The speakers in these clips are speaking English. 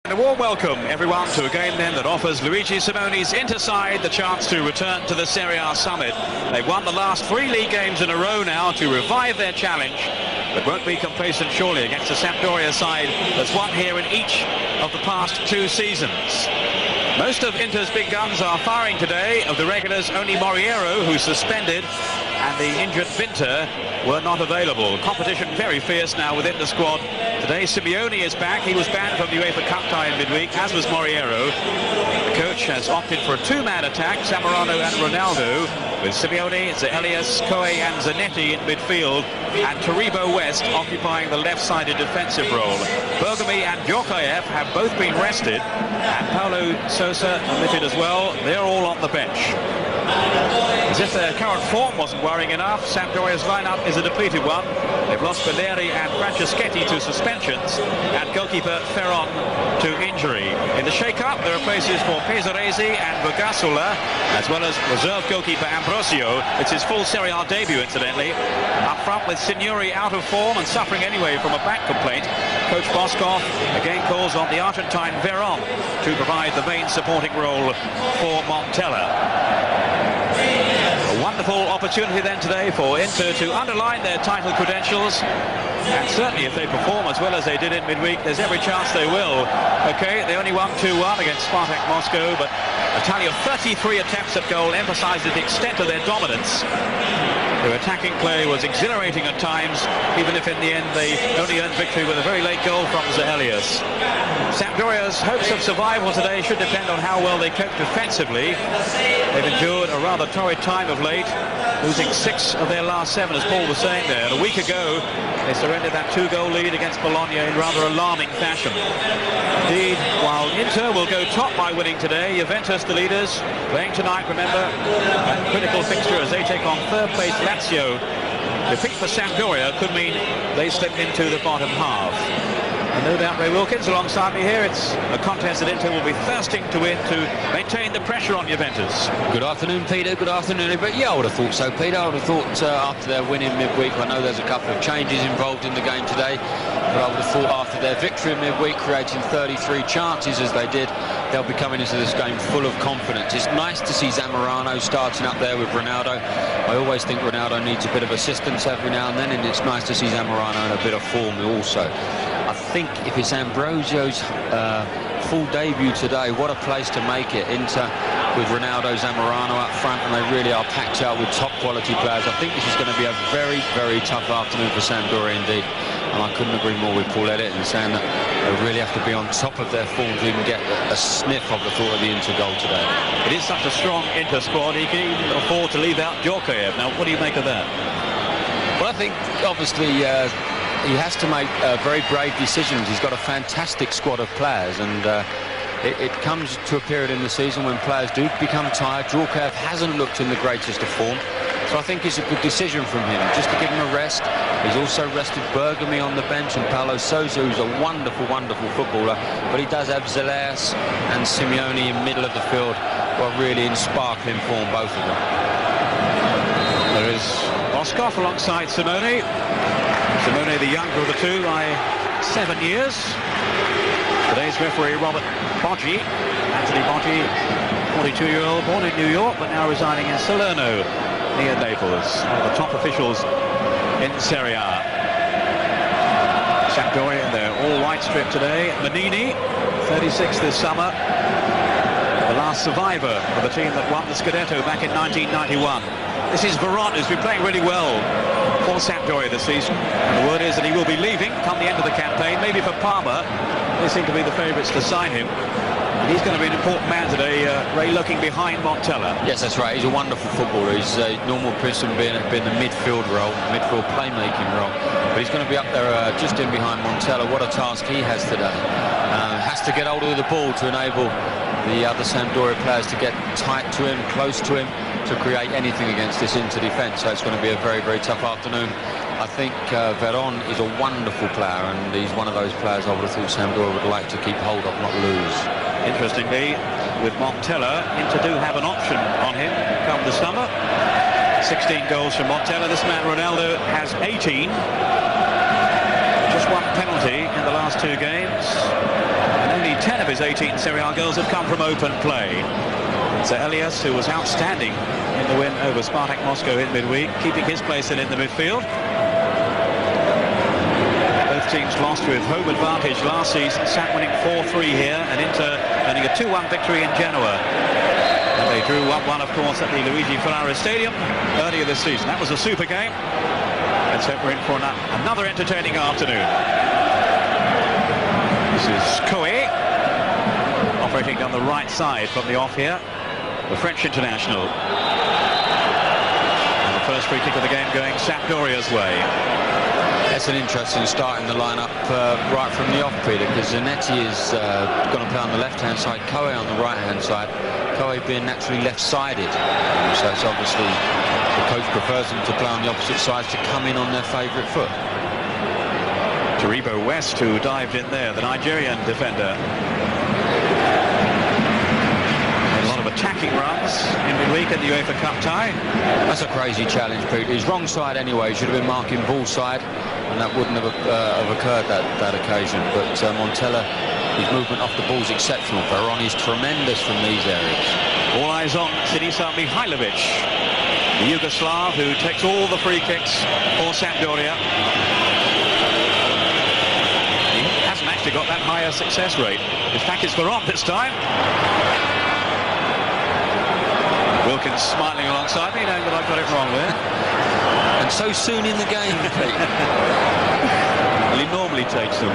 A warm welcome, everyone, to a game then that offers Luigi Simone's Inter side the chance to return to the Serie A summit. They've won the last 3 league games in a row now to revive their challenge, but won't be complacent surely against the Sampdoria side that's won here in each of the past 2 seasons. Most of Inter's big guns are firing today. Of the regulars, only Moriero, who's suspended, and the injured Vinter were not available. Competition very fierce now within the squad. Today Simeone is back. He was banned from the UEFA Cup tie in midweek, as was Moriero. The coach has opted for a 2-man attack, Zamorano and Ronaldo, with Simeone, Elias, Coe and Zanetti in midfield, and Taribo West occupying the left-sided defensive role. Bergami and Djorkaeff have both been rested, and Paulo Sousa omitted as well. They're all on the bench. As if their current form wasn't worrying enough, Sampdoria's lineup is a depleted one. They've lost Belleri and Franceschetti to suspensions, and goalkeeper Ferron to injury. In the shake-up, there are places for Pesaresi and Vergassola, as well as reserve goalkeeper Ambrosio. It's his full Serie A debut, incidentally. Up front with Signori out of form and suffering anyway from a back complaint, Coach Boskov again calls on the Argentine Veron to provide the main supporting role for Montella. A wonderful opportunity then today for Inter to underline their title credentials, and certainly if they perform as well as they did in midweek, there's every chance they will. Okay, they only won 2-1 against Spartak Moscow, but a tally of 33 attempts at goal emphasises the extent of their dominance. Their attacking play was exhilarating at times, even if in the end they only earned victory with a very late goal from Elias. Sampdoria's hopes of survival today should depend on how well they cope defensively. They've endured a rather torrid time of late, losing 6 of their last 7, as Paul was saying there. And a week ago, they surrendered that 2-goal lead against Bologna in rather alarming fashion. Indeed, while Inter will go top by winning today, Juventus, the leaders, playing tonight, remember, a critical fixture as they take on third-place Lazio. Defeat for Sampdoria could mean they slip into the bottom half. And no doubt Ray Wilkins alongside me here. It's a contest that Inter will be thirsting to win to maintain the pressure on Juventus. Good afternoon, Peter. Good afternoon, everybody. Yeah, I would have thought so, Peter. I would have thought after their win in midweek, I know there's a couple of changes involved in the game today, but I would have thought after their victory in midweek, creating 33 chances as they did, they'll be coming into this game full of confidence. It's nice to see Zamorano starting up there with Ronaldo. I always think Ronaldo needs a bit of assistance every now and then, and it's nice to see Zamorano in a bit of form also. I think if it's Ambrosio's full debut today, what a place to make it. Inter with Ronaldo, Zamorano up front, and they really are packed out with top quality players. I think this is going to be a very, very tough afternoon for Sampdoria indeed. And I couldn't agree more with Paul Elliott in saying that they really have to be on top of their form to even get a sniff of the thought of the Inter goal today. It is such a strong Inter squad, he can even afford to leave out Djorkaeff. Now, what do you make of that? Well, I think obviously he has to make very brave decisions. He's got a fantastic squad of players, and it comes to a period in the season when players do become tired. Djorkaeff hasn't looked in the greatest of form, so I think it's a good decision from him just to give him a rest. He's also rested Bergami on the bench and Paulo Sousa, who's a wonderful, wonderful footballer, but he does have Elias and Simeone in middle of the field, who are really in sparkling form, both of them. There is Boskov alongside Simone. Simone, the younger of the two, by 7 years. Today's referee, Robert Boggi. Anthony Boggi, 42-year-old, born in New York, but now residing in Salerno, near Naples. One of the top officials in Serie A. Sampdoria in their all-white strip today. Manini, 36 this summer. The last survivor of the team that won the Scudetto back in 1991. This is Veron, who's been playing really well for Sampdoria this season. And the word is that he will be leaving come the end of the campaign, maybe for Parma. They seem to be the favourites to sign him. And he's going to be an important man today, Ray, looking behind Montella. Yes, that's right. He's a wonderful footballer. He's a normal person being the midfield role, midfield playmaking role. But he's going to be up there just in behind Montella. What a task he has today. Has to get hold of the ball to enable the other Sampdoria players to get tight to him, close to him, to create anything against this Inter defence. So it's going to be a very, very tough afternoon. I think Veron is a wonderful player, and he's one of those players I would have thought Sampdoria would like to keep hold of, not lose. Interestingly, with Montella, Inter do have an option on him come the summer. 16 goals from Montella. This man, Ronaldo, has 18. Just one penalty in the last 2 games. And only 10 of his 18 Serie A goals have come from open play. So Elias, who was outstanding in the win over Spartak Moscow in midweek, keeping his place in the midfield. Both teams lost with home advantage last season. SAT winning 4-3 here, and Inter earning a 2-1 victory in Genoa. And they drew 1-1, of course, at the Luigi Ferrara Stadium earlier this season. That was a super game. Let's hope we're in for another entertaining afternoon. This is Coe, operating down the right side from the off here, the French international. And the first free kick of the game going Sampdoria's way. That's an interesting start in the lineup right from the off, Peter, because Zanetti is going to play on the left-hand side, Coe on the right-hand side. Coe being naturally left-sided, so it's obviously the coach prefers them to play on the opposite sides to come in on their favourite foot. Taribo West, who dived in there, the Nigerian defender. A lot of attacking runs in midweek in the UEFA Cup tie. That's a crazy challenge, Pete. He's wrong side anyway. He should have been marking ball side, and that wouldn't have occurred that occasion. But Montella, his movement off the ball is exceptional. Veroni's tremendous from these areas. All eyes on Sinisa Mihailovic, the Yugoslav who takes all the free kicks for Sampdoria. He hasn't actually got that higher success rate. In fact, it's Veron this time. Wilkins smiling alongside me, knowing that I got it wrong there. And so soon in the game, Pete. Well, he normally takes them.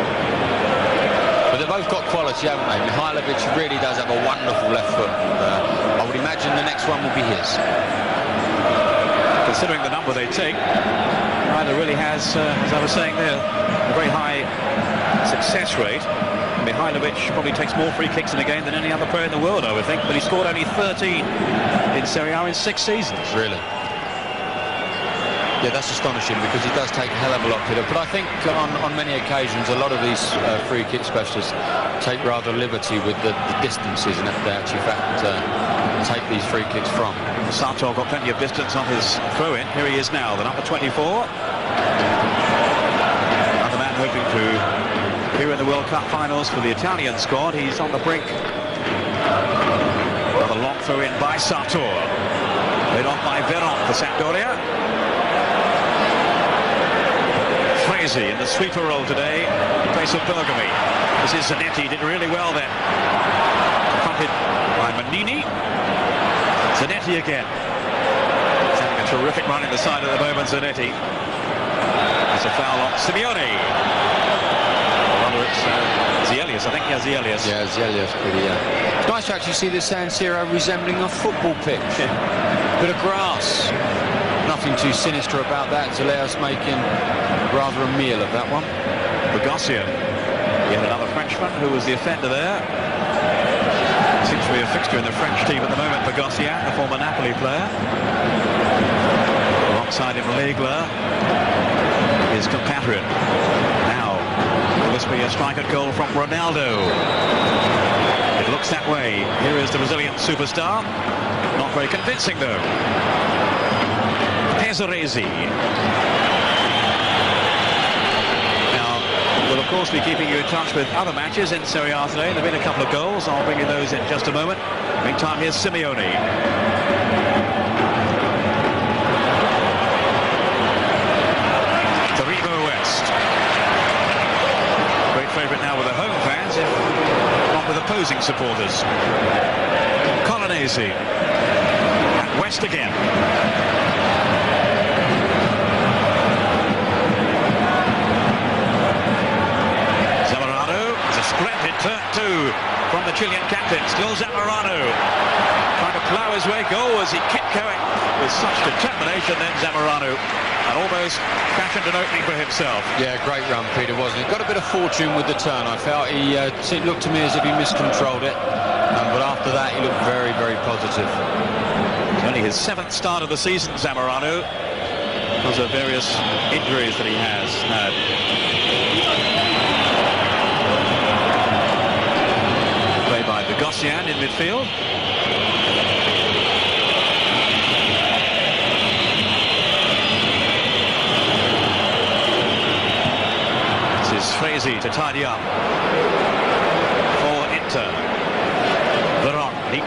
But they've both got quality, haven't they? Mihailovic really does have a wonderful left foot. I would imagine the next one will be his. Considering the number they take, neither really has, as I was saying there, a very high success rate. Mihailovic probably takes more free kicks in a game than any other player in the world, I would think, but he scored only 13 in Serie A in 6 seasons. Really? Yeah, that's astonishing, because he does take a hell of a lot, Peter. But I think on many occasions, a lot of these free kick specialists take rather liberty with the distances and they actually take these free kicks from. Sato got plenty of distance on his throw-in. Here he is now, the number 24. Another man hoping to appear in the World Cup finals for the Italian squad. He's on the brink. Another long throw-in by Sato. Laid off by Veron for Sampdoria. Fresi in the sweeper role today in place of Bergami. This is Zanetti, did really well then. Confronted by Manini. Zanetti again. He's having a terrific run in the side at the moment, Zanetti. It's a foul on Simeone. Or rather it's Zielius, I think. Yeah, Zielius. Yeah, Zielius, pretty, yeah. It's nice to actually see the San Siro resembling a football pitch. Bit of grass. Nothing too sinister about that. Zielius making rather a meal of that one. Bogosian, yet another Frenchman who was the offender there. Seems to be a fixture in the French team at the moment. Bogosian, the former Napoli player. Alongside him, Legler, his compatriot. Now, will this be a strike at goal from Ronaldo? It looks that way. Here is the Brazilian superstar. Not very convincing, though. Pesaresi. Now, we'll of course be keeping you in touch with other matches in Serie A today. There have been a couple of goals. I'll bring you those in just a moment. Meantime, here's Simeone. Taribo West. Great favourite now with the home fans, if not with opposing supporters. Colonnesi. And West again. Splendid turn two from the Chilean captain. Still Zamorano trying to plough his way goal as he kept going with such determination. Then Zamorano and almost fashioned an opening for himself. Yeah, great run, Peter, wasn't it? Got a bit of fortune with the turn. I felt it looked to me as if he miscontrolled it, but after that he looked very, very positive. It's only his 7th start of the season, Zamorano, because of various injuries that he has had. By Bogosian in midfield. This is Fresi to tidy up for Inter.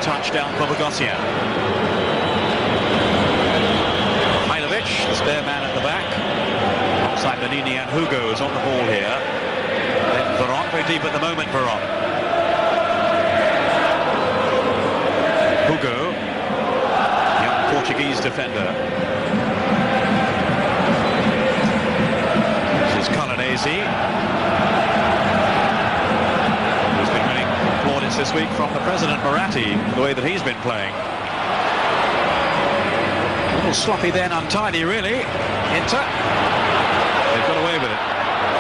touchdown for Bogosian. Mihailovic, the spare man at the back. Alongside Benini and Hugo is on the ball here. Then Veron, very deep at the moment, Veron. Hugo, young Portuguese defender. This is Colonnesi, who's been winning plaudits this week from the president, Moratti, the way that he's been playing. A little sloppy then, untidy really. Inter, they've got away with it.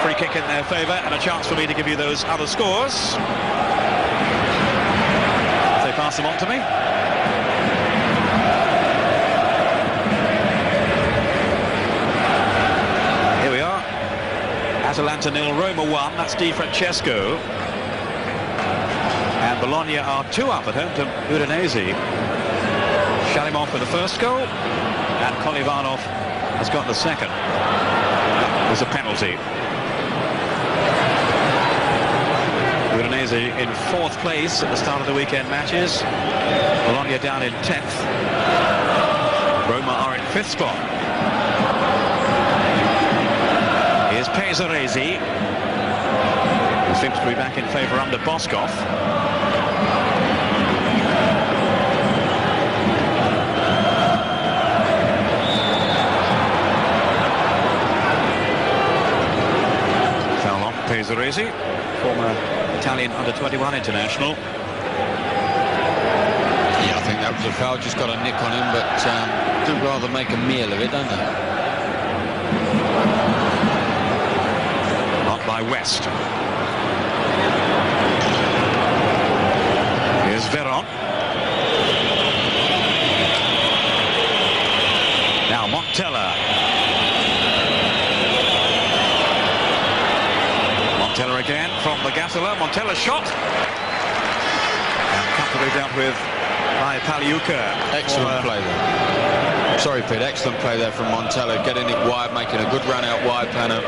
Free kick in their favour and a chance for me to give you those other scores. If they pass them on to me. Atalanta 0, Roma 1, that's Di Francesco. And Bologna are 2 up at home to Udinese. Shalimov with the first goal, and Kolivanov has got the second. There's a penalty. Udinese in 4th place at the start of the weekend matches. Bologna down in 10th. Roma are in 5th spot. Here's Pesaresi, who seems to be back in favour under Boskov. Foul on Pesaresi, former Italian under-21 international. Yeah, I think that was a foul, just got a nick on him, but do rather make a meal of it, don't they? By West. Here's Veron. Now Montella. Montella again from the Gattola. Montella shot. And comfortably dealt with by Paliuca. Excellent play there. Sorry, Pete, excellent play there from Montella, getting it wide, making a good run out wide, playing a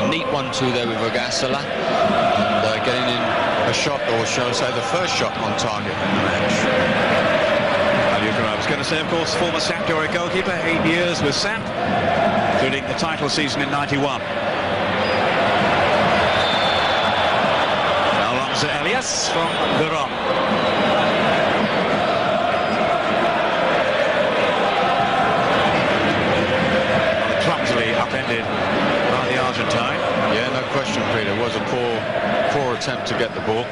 neat 1-2 there with Vergassola, and getting in a shot, or shall I say the first shot on target in the match. I was going to say, of course, former Sampdoria goalkeeper, 8 years with Samp, including the title season in '91. Alonso Elias from Veron. Upended by the Argentine. Yeah, no question, Peter. It was a poor attempt to get the ball.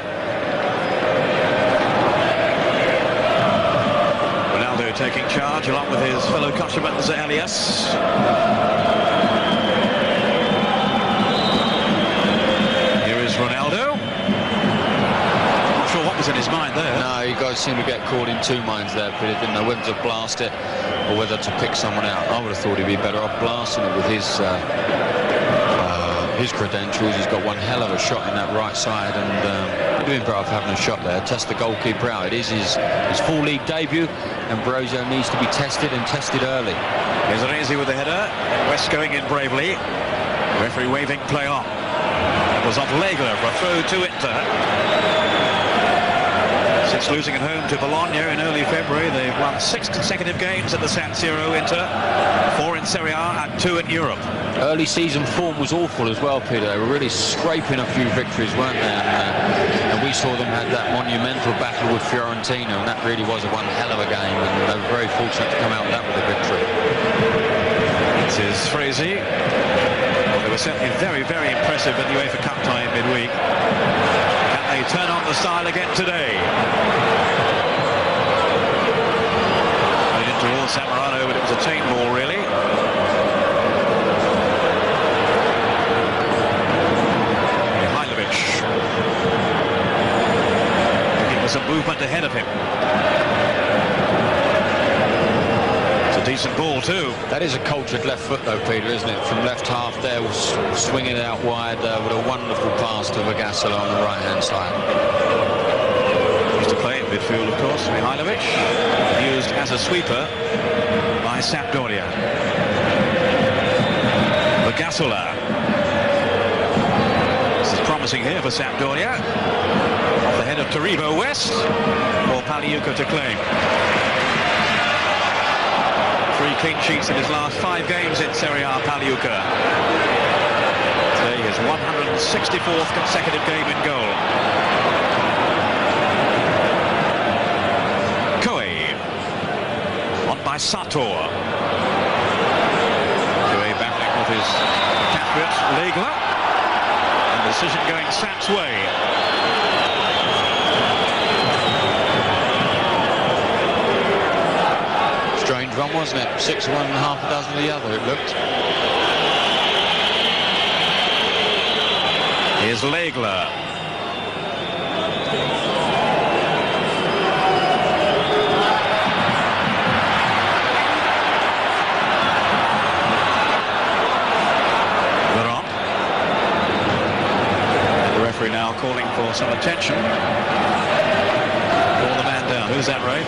Ronaldo taking charge along with his fellow countryman Elias. Here is Ronaldo. Not sure what was in his mind there. No, you guys seem to get caught in 2 minds there, Peter. Didn't know whether to blast it or whether to pick someone out. I would have thought he'd be better off blasting it with his credentials. He's got one hell of a shot in that right side, and he's doing better off having a shot there. Test the goalkeeper out. It is his full league debut, and Brozio needs to be tested, and tested early. Here's Aresi with the header. West going in bravely. Referee waving play on. It was off Legler for a throw to Inter. Since losing at home to Bologna in early February, they've won 6 consecutive games at the San Siro, Inter, 4 in Serie A and 2 in Europe. Early season form was awful as well, Peter. They were really scraping a few victories, weren't they? And we saw them had that monumental battle with Fiorentina, and that really was one hell of a game, and they were very fortunate to come out with that with a victory. This is Fresi. They were certainly very, very impressive at the UEFA Cup tie midweek. They turn on the style again today. Played in towards Zamorano, but it was a chain ball, really. Mihailovic. It was a movement ahead of him. It's a decent ball, too. That is a cultured left foot, though, Peter, isn't it? From left half there, was swinging it out wide with a wonderful pass to Vergassola on the right-hand side. Used to play in midfield, of course. Mihailovic, used as a sweeper by Sampdoria. Vergassola. This is promising here for Sampdoria. Off the head of Torribo West. Ball Pagliuca to claim. 3 clean sheets in his last 5 games in Serie A, Pagliuca. Today his 164th consecutive game in goal. Coe. On by Sator. Coe battling with his compatriot, Legler. And the decision going Sap's way. Strange one, wasn't it? 6 one and half a dozen the other, it looked. Here's Legler. Veron. The referee now calling for some attention. Call the man down. Who's that, Ray?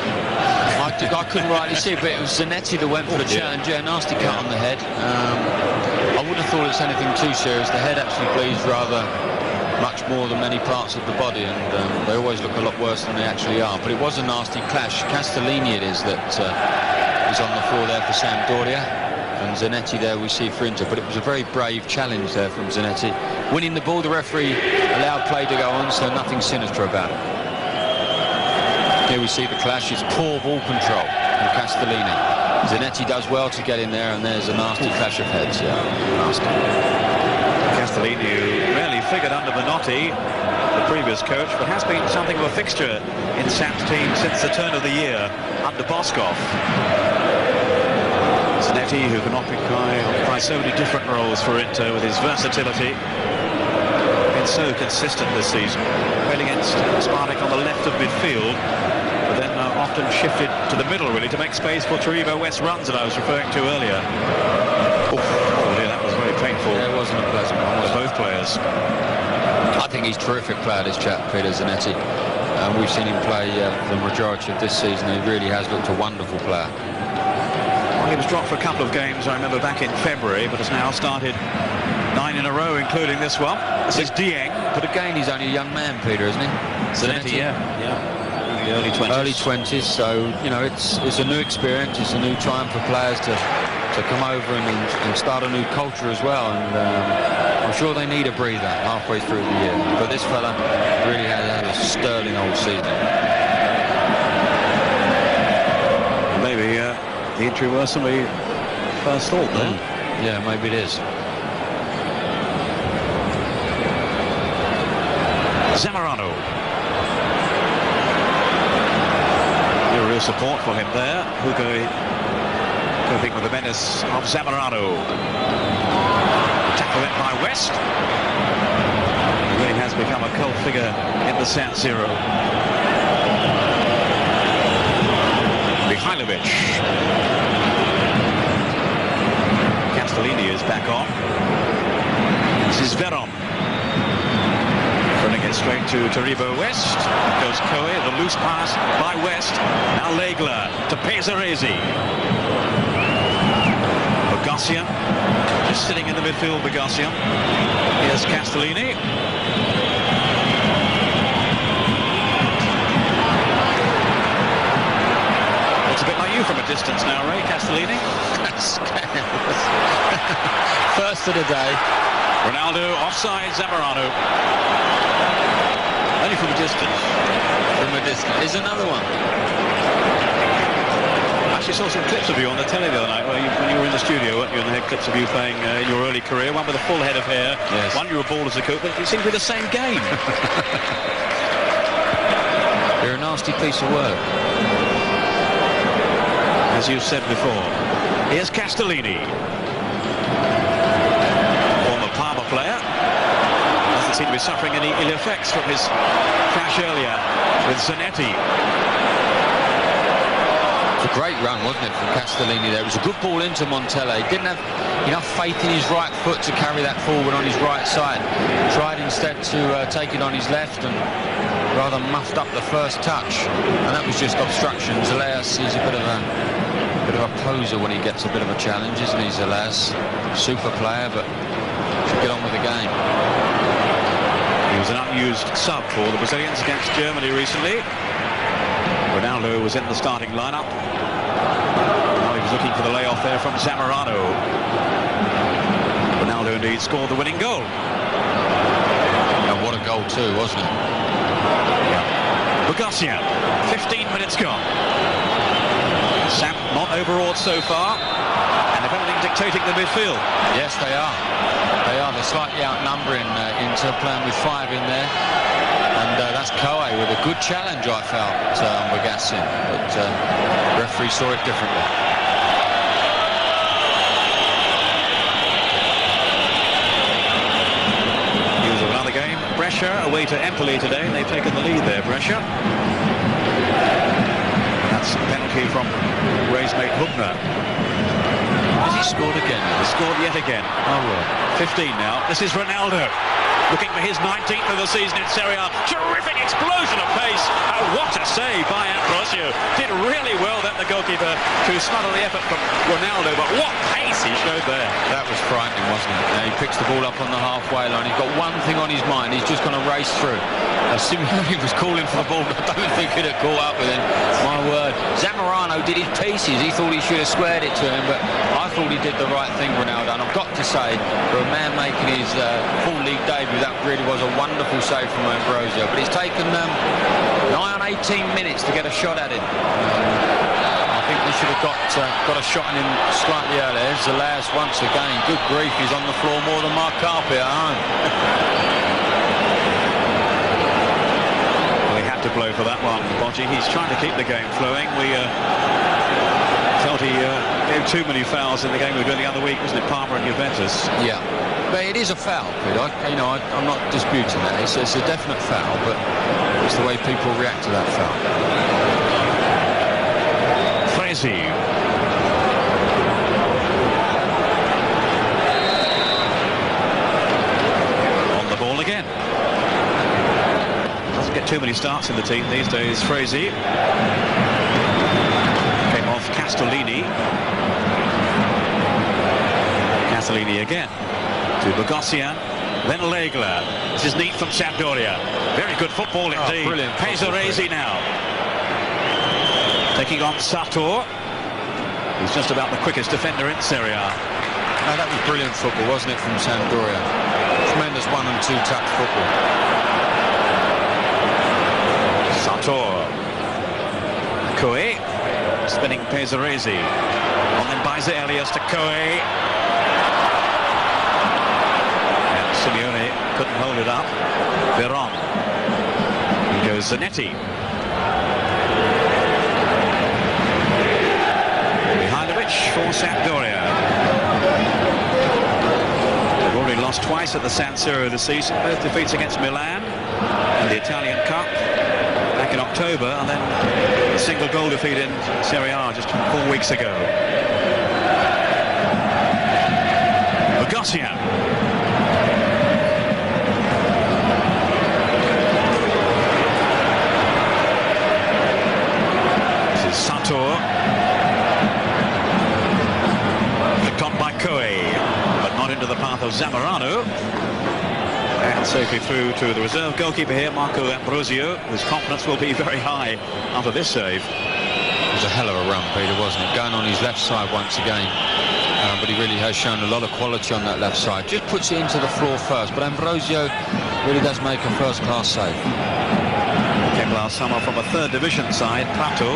I couldn't rightly see it, but it was Zanetti that went for the challenge. Yeah, nasty cut on the head. I wouldn't have thought it was anything too serious. The head actually bleeds rather much more than many parts of the body, and they always look a lot worse than they actually are. But it was a nasty clash. Castellini it is that is on the floor there for Sampdoria, and Zanetti there we see for Inter. But it was a very brave challenge there from Zanetti. Winning the ball, the referee allowed play to go on, so nothing sinister about it. Here we see the clash. It's poor ball control from Castellini. Zanetti does well to get in there, and there's a nasty clash of heads. Yeah, nasty. Castellini, who rarely figured under Menotti, the previous coach, but has been something of a fixture in Sap's team since the turn of the year under Boskov. Zanetti, who can occupy so many different roles for Inter with his versatility. Been so consistent this season. Played against Spartak on the left of midfield, but then often shifted to the middle, really, to make space for Taribo West runs that I was referring to earlier. Oh dear, that was very painful. Yeah, it wasn't a pleasant one, was it? Both players. I think he's a terrific player, this chap, Peter Zanetti. We've seen him play the majority of this season. He really has looked a wonderful player. Well, he was dropped for a couple of games, I remember, back in February, but has now started 9 in a row, including this one. This is Dieng. But again, he's only a young man, Peter, isn't he? Zanetti, yeah. In the early 20s. Early 20s, so, you know, it's a new experience. It's a new time for players to come over and start a new culture as well. And I'm sure they need a breather halfway through the year. But this fella really has had a sterling old season. Maybe the injury worse than we first thought there. Yeah, maybe it is. Zamorano. Real support for him there. Hugo coping with the menace of Zamorano. Tackle in by West. He really has become a cult figure in the San Siro. Mihailovic. Castellini is back on. This is Veron. Running it straight to Taribo West. Goes Coe, the loose pass by West. Now Legler to Pesaresi. Bogossian just sitting in the midfield. Bogossian. Here's Castellini. Looks a bit like you from a distance now, Ray. Castellini. First of the day. Ronaldo offside. Zamorano. Only from a distance. From a distance. Here's another one. I actually saw some clips of you on the telly the other night when you were in the studio, weren't you? And they had clips of you playing in your early career. One with a full head of hair. Yes. One you were bald as a cook, but it seemed to be the same game. They're a nasty piece of work. As you said before. Here's Castellini. Former Parma player. Doesn't seem to be suffering any ill effects from his crash earlier with Zanetti. It's a great run, wasn't it, from Castellini there? It was a good ball into Montella. He didn't have enough faith in his right foot to carry that forward on his right side. Tried instead to take it on his left and rather muffed up the first touch. And that was just obstruction. Zaleas, he's a bit of a poser when he gets a bit of a challenge, isn't he, Zaleas? Super player, but should get on with the game. He was an unused sub for the Brazilians against Germany recently. Ronaldo was in the starting lineup. Now he was looking for the layoff there from Zamorano. Ronaldo indeed scored the winning goal. And what a goal too, wasn't it? Yeah. Bogosian, 15 minutes gone. Samp not overawed so far, and if anything, dictating the midfield. Yes, they are. They are. They're slightly outnumbering Inter, playing with 5 in there. And that's Koe with a good challenge, I felt, Bogosian. But referee saw it differently. News of another game. Brescia away to Empoli today. They've taken the lead there, Brescia. That's a penalty from Ray's mate Hubner. Has he scored again? He scored yet again. Oh, well. 15 now. This is Ronaldo. Looking for his 19th of the season in Serie A. Terrific explosion of pace. What a save by Ambrosio. Did really well then, the goalkeeper, to smother the effort from Ronaldo. But what pace he showed there. That was frightening, wasn't it? He picks the ball up on the halfway line. He's got one thing on his mind. He's just going to race through. Simeone was calling for the ball, but I don't think he'd have caught up with him. My word. Zamorano did his pieces. He thought he should have squared it to him, but I thought he did the right thing, Ronaldo. And I've got to say, for a man making his full league debut, that really was a wonderful save from Ambrosio. But it's taken nigh on 18 minutes to get a shot at him. I think they should have got a shot on him slightly earlier. There's Zelaz once again. Good grief, he's on the floor more than Mark Carpet at home. Well, he had to blow for that one, Bodgie. He's trying to keep the game flowing. We felt he gave too many fouls in the game we were doing the other week, wasn't it? Parma and Juventus. Yeah. But it is a foul, Peter. I'm not disputing that. It's a definite foul, but it's the way people react to that foul. Fresi. On the ball again. Doesn't get too many starts in the team these days, Fresi. Came off Castellini. Castellini again. To Bogosian, then Legler. This is neat from Sampdoria. Very good football indeed. Brilliant. Pesaresi now. Taking on Sator. He's just about the quickest defender in Serie A. No, that was brilliant football, wasn't it, from Sampdoria? Tremendous 1- and 2-touch football. Sator. Koe. Spinning Pesaresi. On then by Elias to Koe. Simeone couldn't hold it up. Veron. He goes Zanetti. Mihajlovic for Sampdoria. They've already lost twice at the San Siro this season. Both defeats against Milan in the Italian Cup back in October, and then a single goal defeat in Serie A just 4 weeks ago. Bogosian. Sator, flicked on by Koe, but not into the path of Zamorano, and safely through to the reserve goalkeeper here, Marco Ambrosio, whose confidence will be very high after this save. It was a hell of a run, Peter, wasn't it? Going on his left side once again, but he really has shown a lot of quality on that left side. Just puts it into the floor first, but Ambrosio really does make a first-class save. Came last summer from a third division side, Prato.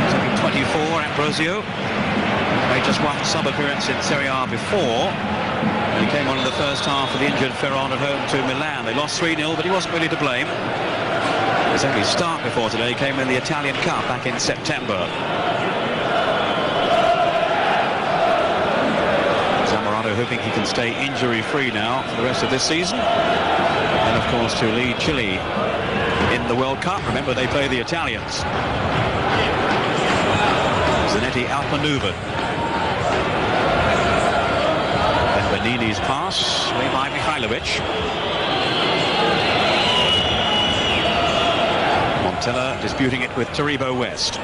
He's only 24, Ambrosio. Made just one sub-appearance in Serie A before. And he came on in the first half of the injured Ferron at home to Milan. They lost 3-0, but he wasn't really to blame. His only start before today came in the Italian Cup back in September. Zamorano hoping he can stay injury-free now for the rest of this season. And, of course, to lead Chile in the World Cup. Remember, they play the Italians. Zanetti outmaneuvered. Then Benini's pass, made by Mihajlovic. Montella disputing it with Taribo West.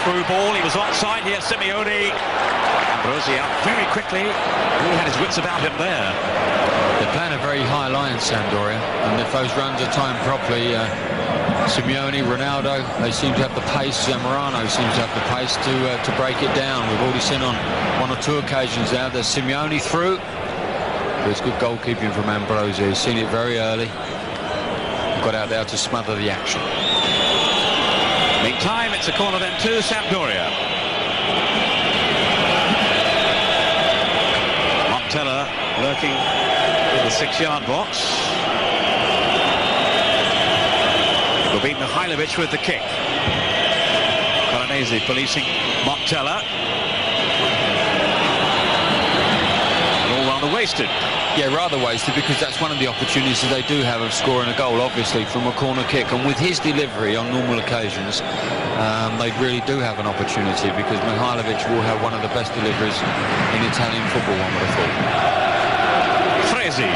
through ball. He was onside here. Simeone. Ambrosi out very quickly. He had his wits about him there. They're playing a very high line, Sampdoria, and if those runs are timed properly, Simeone, Ronaldo, they seem to have the pace. Zamorano seems to have the pace to break it down. We've already seen on one or two occasions now. There's Simeone through. It's good goalkeeping from Ambrosi. He's seen it very early. Got out there to smother the action. Meantime, it's a corner then to Sampdoria. Montella lurking in the 6-yard box. Will beat Mihailovic with the kick. Colonese policing Montella. And all rather wasted. Yeah, rather wasted, because that's one of the opportunities that they do have of scoring a goal, obviously, from a corner kick. And with his delivery on normal occasions, they really do have an opportunity, because Mihailovic will have one of the best deliveries in Italian football, one would have thought. Fresi.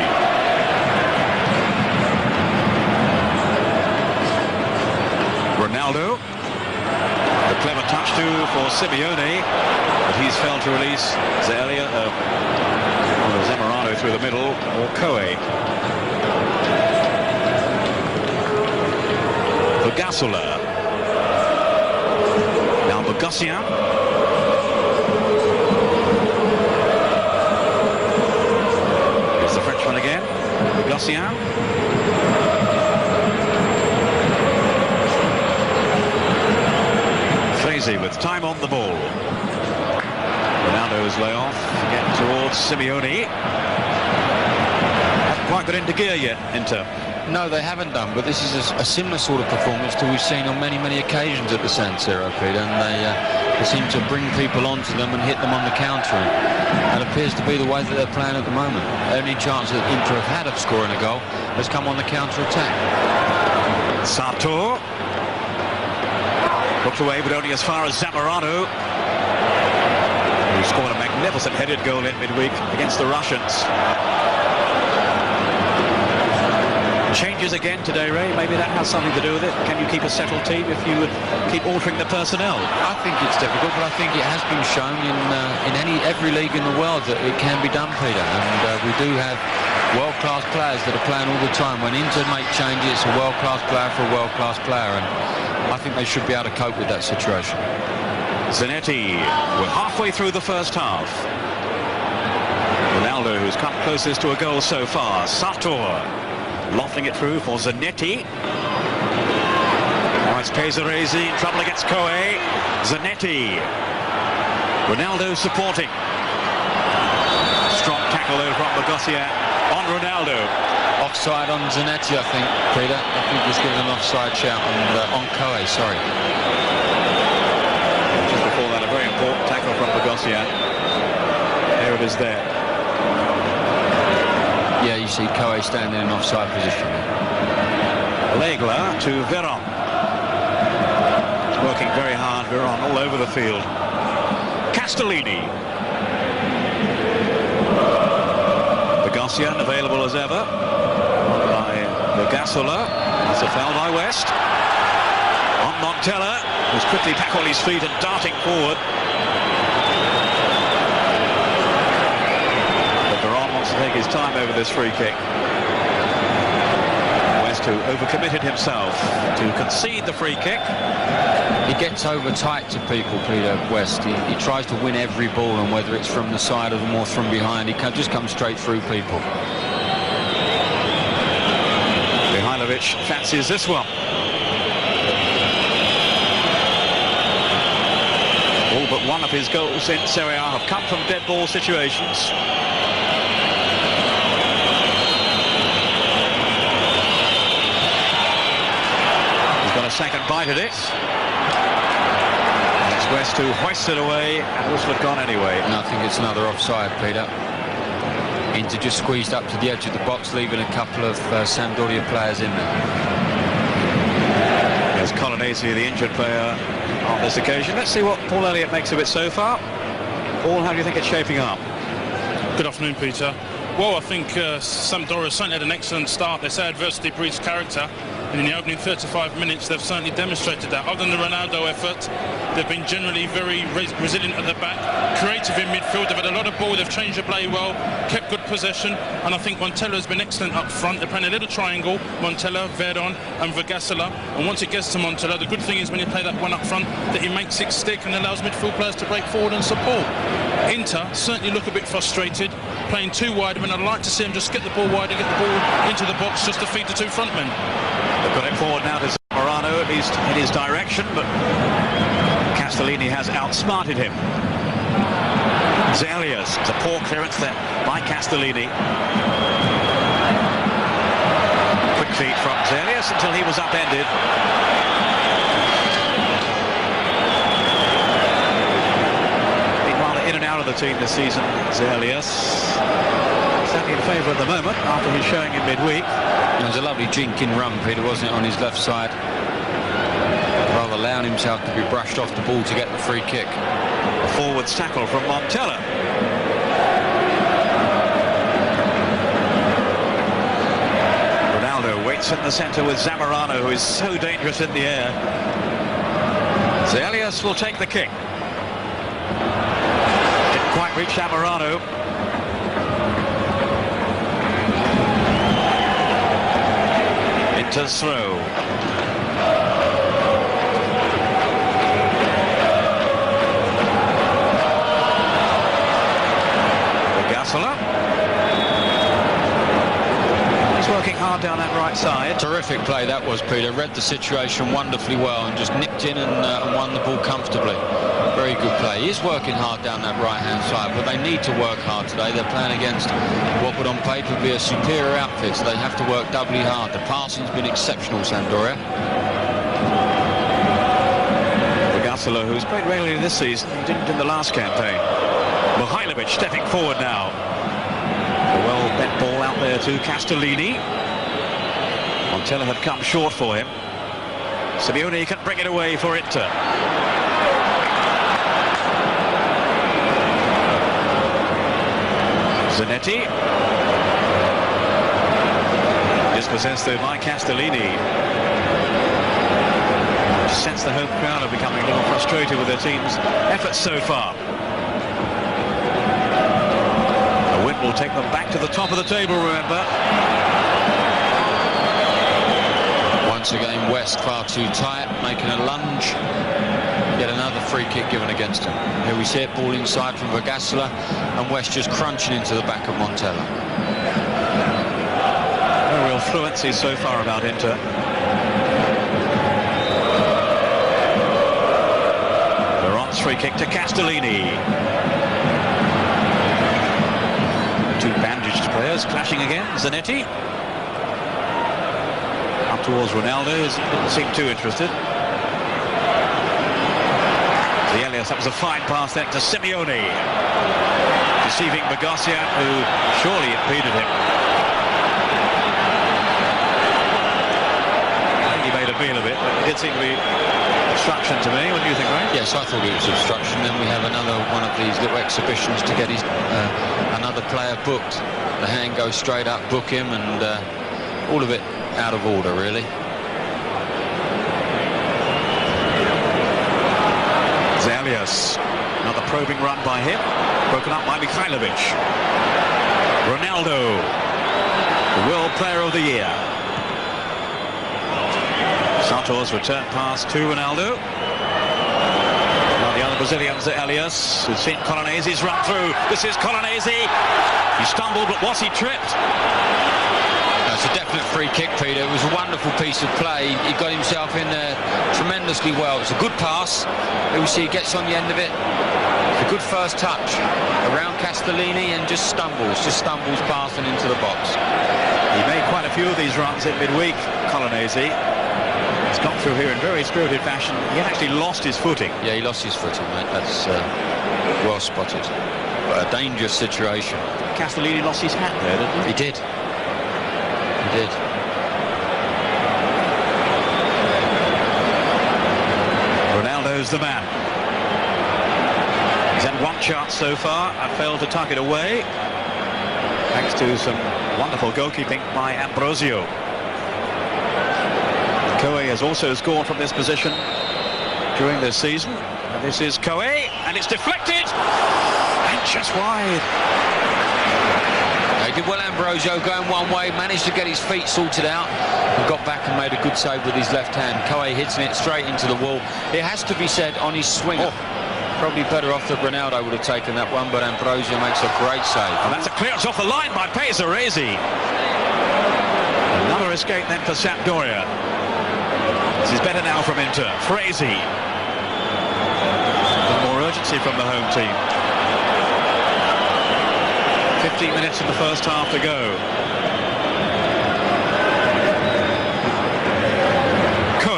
Ronaldo. A clever touch too for Simeone, but he's failed to release Zamorano through the middle, or Coe. Bogassola. Now Bogossian. Here's the Frenchman again. Bogossian. Fresi with time on the ball. Ronaldo's layoff, getting towards Simeone. Haven't quite got into gear yet, Inter. No, they haven't done, but this is a similar sort of performance to we've seen on many, many occasions at the San Siro, Peter, and they seem to bring people onto them and hit them on the counter. That appears to be the way that they're playing at the moment. Only chance that Inter have had of scoring a goal has come on the counter-attack. Sato. Looked away, but only as far as Zamorano, who scored a magnificent headed goal in midweek against the Russians. Changes again today, Ray. Maybe that has something to do with it. Can you keep a settled team if you keep altering the personnel? I think it's difficult, but I think it has been shown in every league in the world that it can be done, Peter. And we do have world-class players that are playing all the time. When Inter make changes, it's a world-class player for a world-class player, and I think they should be able to cope with that situation. Zanetti, we're halfway through the first half. Ronaldo, who's come closest to a goal so far. Sartor, lofting it through for Zanetti. Now it's Pesaresi in trouble against Coe. Zanetti. Ronaldo supporting. Strong tackle though from Bogossian on Ronaldo. Offside on Zanetti, I think, Peter. I think he's given an offside shout on Coe, sorry. Just before that, a very important tackle from Bogossian. There it is there. Yeah, you see Coe standing in an offside position. Legla to Veron. He's working very hard, Veron, all over the field. Castellini. Bogossian available as ever by Bogassola. That's a foul by West. On Montella, who's quickly back on his feet and darting forward. To take his time over this free kick. West, who overcommitted himself to concede the free kick. He gets over tight to people, Peter, West. He tries to win every ball, and whether it's from the side of them or from behind, he just comes straight through people. Mihailovic fancies this one. All but one of his goals in Serie A have come from dead ball situations. Second bite at it. And it's West who hoists it away, and whistle had gone anyway. And I think it's another offside, Peter. Inter just squeezed up to the edge of the box, leaving a couple of Sampdoria players in there. There's Colonese, the injured player on this occasion. Let's see what Paul Elliott makes of it so far. Paul, how do you think it's shaping up? Good afternoon, Peter. Well, I think Sampdoria certainly had an excellent start. They say adversity breeds character. and in the opening 35 minutes they've certainly demonstrated that. Other than the Ronaldo effort, they've been generally very resilient at the back, creative in midfield. They've had a lot of ball, they've changed the play well, kept good possession, and I think Montella has been excellent up front. They're playing a little triangle, Montella, Verdon and Vergassola, and once it gets to Montella, the good thing is when you play that one up front that he makes it stick and allows midfield players to break forward and support. Inter certainly look a bit frustrated, playing too wide, and I'd like to see him just get the ball wide and get the ball into the box just to feed the two frontmen. They've got it forward now to Zamorano, at least in his direction, but Castellini has outsmarted him. Zelius, it's a poor clearance there by Castellini. Quick feed from Zelius until he was upended. In and out of the team this season, Zelius. Certainly in favour at the moment after his showing in midweek. It was a lovely jinking run, Peter, wasn't it, on his left side? Rather allowing himself to be brushed off the ball to get the free kick. A forwards tackle from Montella. Ronaldo waits in the centre with Zamorano, who is so dangerous in the air. Zelius will take the kick. Quite reach Zamorano. Inter's throw. Vergassola. He's working hard down that right side. Terrific play that was, Peter. Read the situation wonderfully well and just nipped in and won the ball comfortably. Very good play. He is working hard down that right-hand side, but they need to work hard today. They're playing against what would on paper be a superior outfit, so they have to work doubly hard. The passing's been exceptional, Sampdoria. Vergassola, who's played regularly this season, he didn't in the last campaign. Mihailovic stepping forward now. A well-bent ball out there to Castellini. Montella had come short for him. Simeone can bring it away for Inter. Zanetti. Dispossessed though by Castellini. Just sense the home crowd are becoming a little frustrated with their team's efforts so far. A win will take them back to the top of the table, remember. Once again, West far too tight, making a lunge. Yet another free kick given against him. Here we see it, ball inside from Vergassola, and West just crunching into the back of Montella. No real fluency so far about Inter. Laurent's free kick to Castellini. Two bandaged players clashing again. Zanetti. Up towards Ronaldo, who didn't seem too interested. That was a fine pass then to Simeone, deceiving Vergassola, who surely impeded him. I think he made a meal of it, but it did seem to be obstruction to me. What do you think, Ray? Yes, I thought it was obstruction. Then we have another one of these little exhibitions to get his another player booked. The hand goes straight up, book him, and all of it out of order, really. Zelius, another probing run by him, broken up by Mihailovic. Ronaldo, the World Player of the Year. Santos return pass to Ronaldo. Now the other Brazilian, Zelius, who's seen Colonese's run through. This is Colonese. He stumbled, but was he tripped? It's a definite free kick, Peter. It was a wonderful piece of play. He got himself in there tremendously well. It's a good pass. We see he gets on the end of it. It's a good first touch around Castellini and just stumbles passing into the box. He made quite a few of these runs in midweek, Colonese. He's gone through here in very spirited fashion. He actually lost his footing. Yeah, he lost his footing, mate. That's well spotted. But a dangerous situation. Castellini lost his hat there, didn't he? He did. He did. Ronaldo's the man. He's had one chance so far and failed to tuck it away, thanks to some wonderful goalkeeping by Ambrosio. Koe has also scored from this position during this season. And this is Koe, and it's deflected, and just wide. He did well, Ambrosio, going one way, managed to get his feet sorted out, and got back and made a good save with his left hand. Koe hitting it straight into the wall. It has to be said, on his swinger, probably better off that Ronaldo would have taken that one, but Ambrosio makes a great save. And that's a clearance off the line by Pesaresi. Another escape then for Sampdoria. This is better now from Inter. Fresi. More urgency from the home team. 15 minutes in the first half to go. Koe.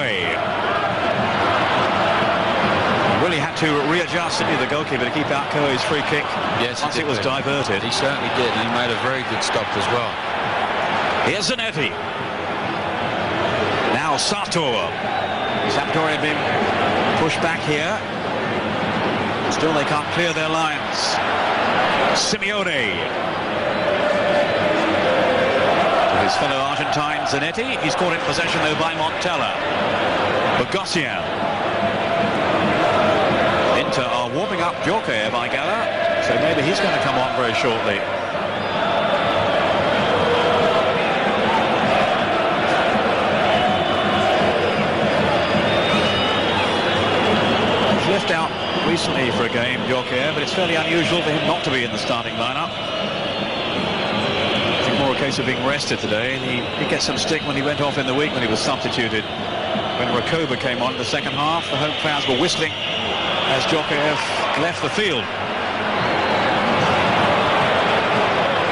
Really had to readjust, didn't he, the goalkeeper, to keep out Koe's free kick. Yes, once it was diverted. He certainly did, and he made a very good stop as well. Here's Zanetti. Now Sator. Sampdoria being pushed back here. Still they can't clear their lines. Simeone. To his fellow Argentine Zanetti. He's caught in possession though by Montella. Bogosian. Inter are warming up Djorkaeff by Gala, so maybe he's going to come on very shortly. He's left out recently for a game, Djorkaeff, but it's fairly unusual for him not to be in the starting lineup. I think more a case of being rested today, and he did get some stick when he went off in the week when he was substituted. When Rakoba came on in the second half, the home fans were whistling as Djorkaeff left the field.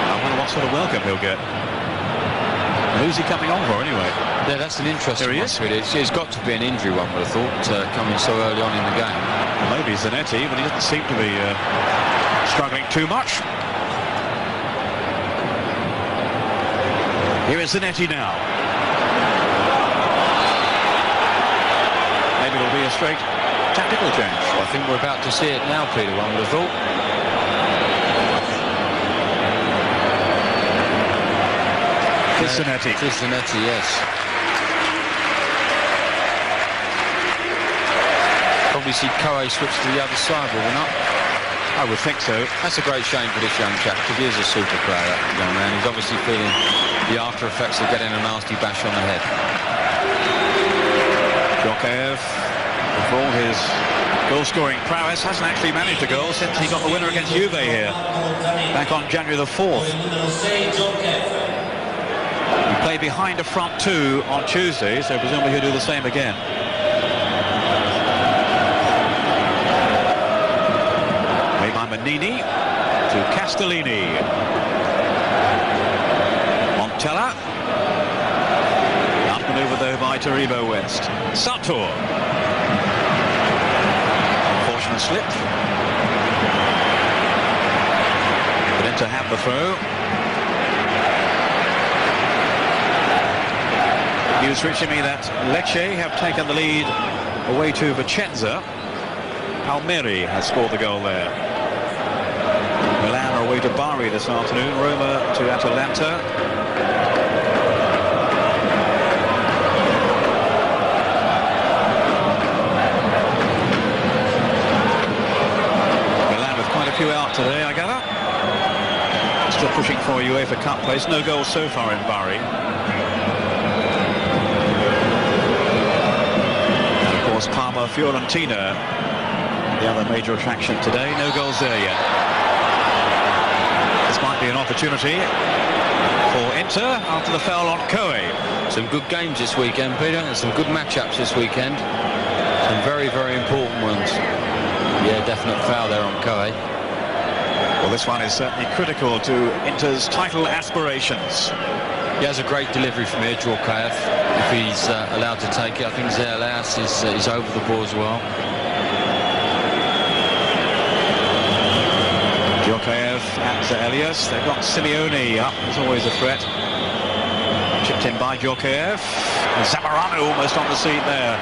I wonder what sort of welcome he'll get. Who's he coming on for anyway? Yeah, that's an interesting one. Really. It's got to be an injury one, would have thought, coming so early on in the game. Well, maybe Zanetti, but he doesn't seem to be struggling too much. Here is Zanetti now. Maybe it'll be a straight tactical change. Well, I think we're about to see it now, Peter, one would have thought. Zanetti. Zanetti, yes. Probably see Koe switch to the other side, will we not? I would think so. That's a great shame for this young chap, because he is a super player, that young man. He's obviously feeling the after effects of getting a nasty bash on the head. Djorkaeff, for all his goal-scoring prowess, hasn't actually managed a goal since he got the winner against Juve here, back on January the 4th. He played behind a front two on Tuesday, so presumably he'll do the same again. Made by Manini to Castellini. Montella. Outmaneuvered though by Taribo West. Sator. Unfortunate slip. But in to have the throw. News reaching me that Lecce have taken the lead away to Vicenza. Palmieri has scored the goal there. Milan are away to Bari this afternoon. Roma to Atalanta. Milan with quite a few out today, I gather. Still pushing for a UEFA Cup place. No goals so far in Bari. Parma Fiorentina, the other major attraction today. No goals there yet. This might be an opportunity for Inter after the foul on Koe. Some good games this weekend, Peter, and some good matchups this weekend. Some very, very important ones. Yeah, definite foul there on Koe. Well, this one is certainly critical to Inter's title aspirations. He has a great delivery from here, Djorkaeff. If he's allowed to take it, I think Zerlas is over the ball as well. Djorkaeff at Elias. They've got Simeone up. There's always a threat. Chipped in by Djorkaeff. Zamorano almost on the seat there.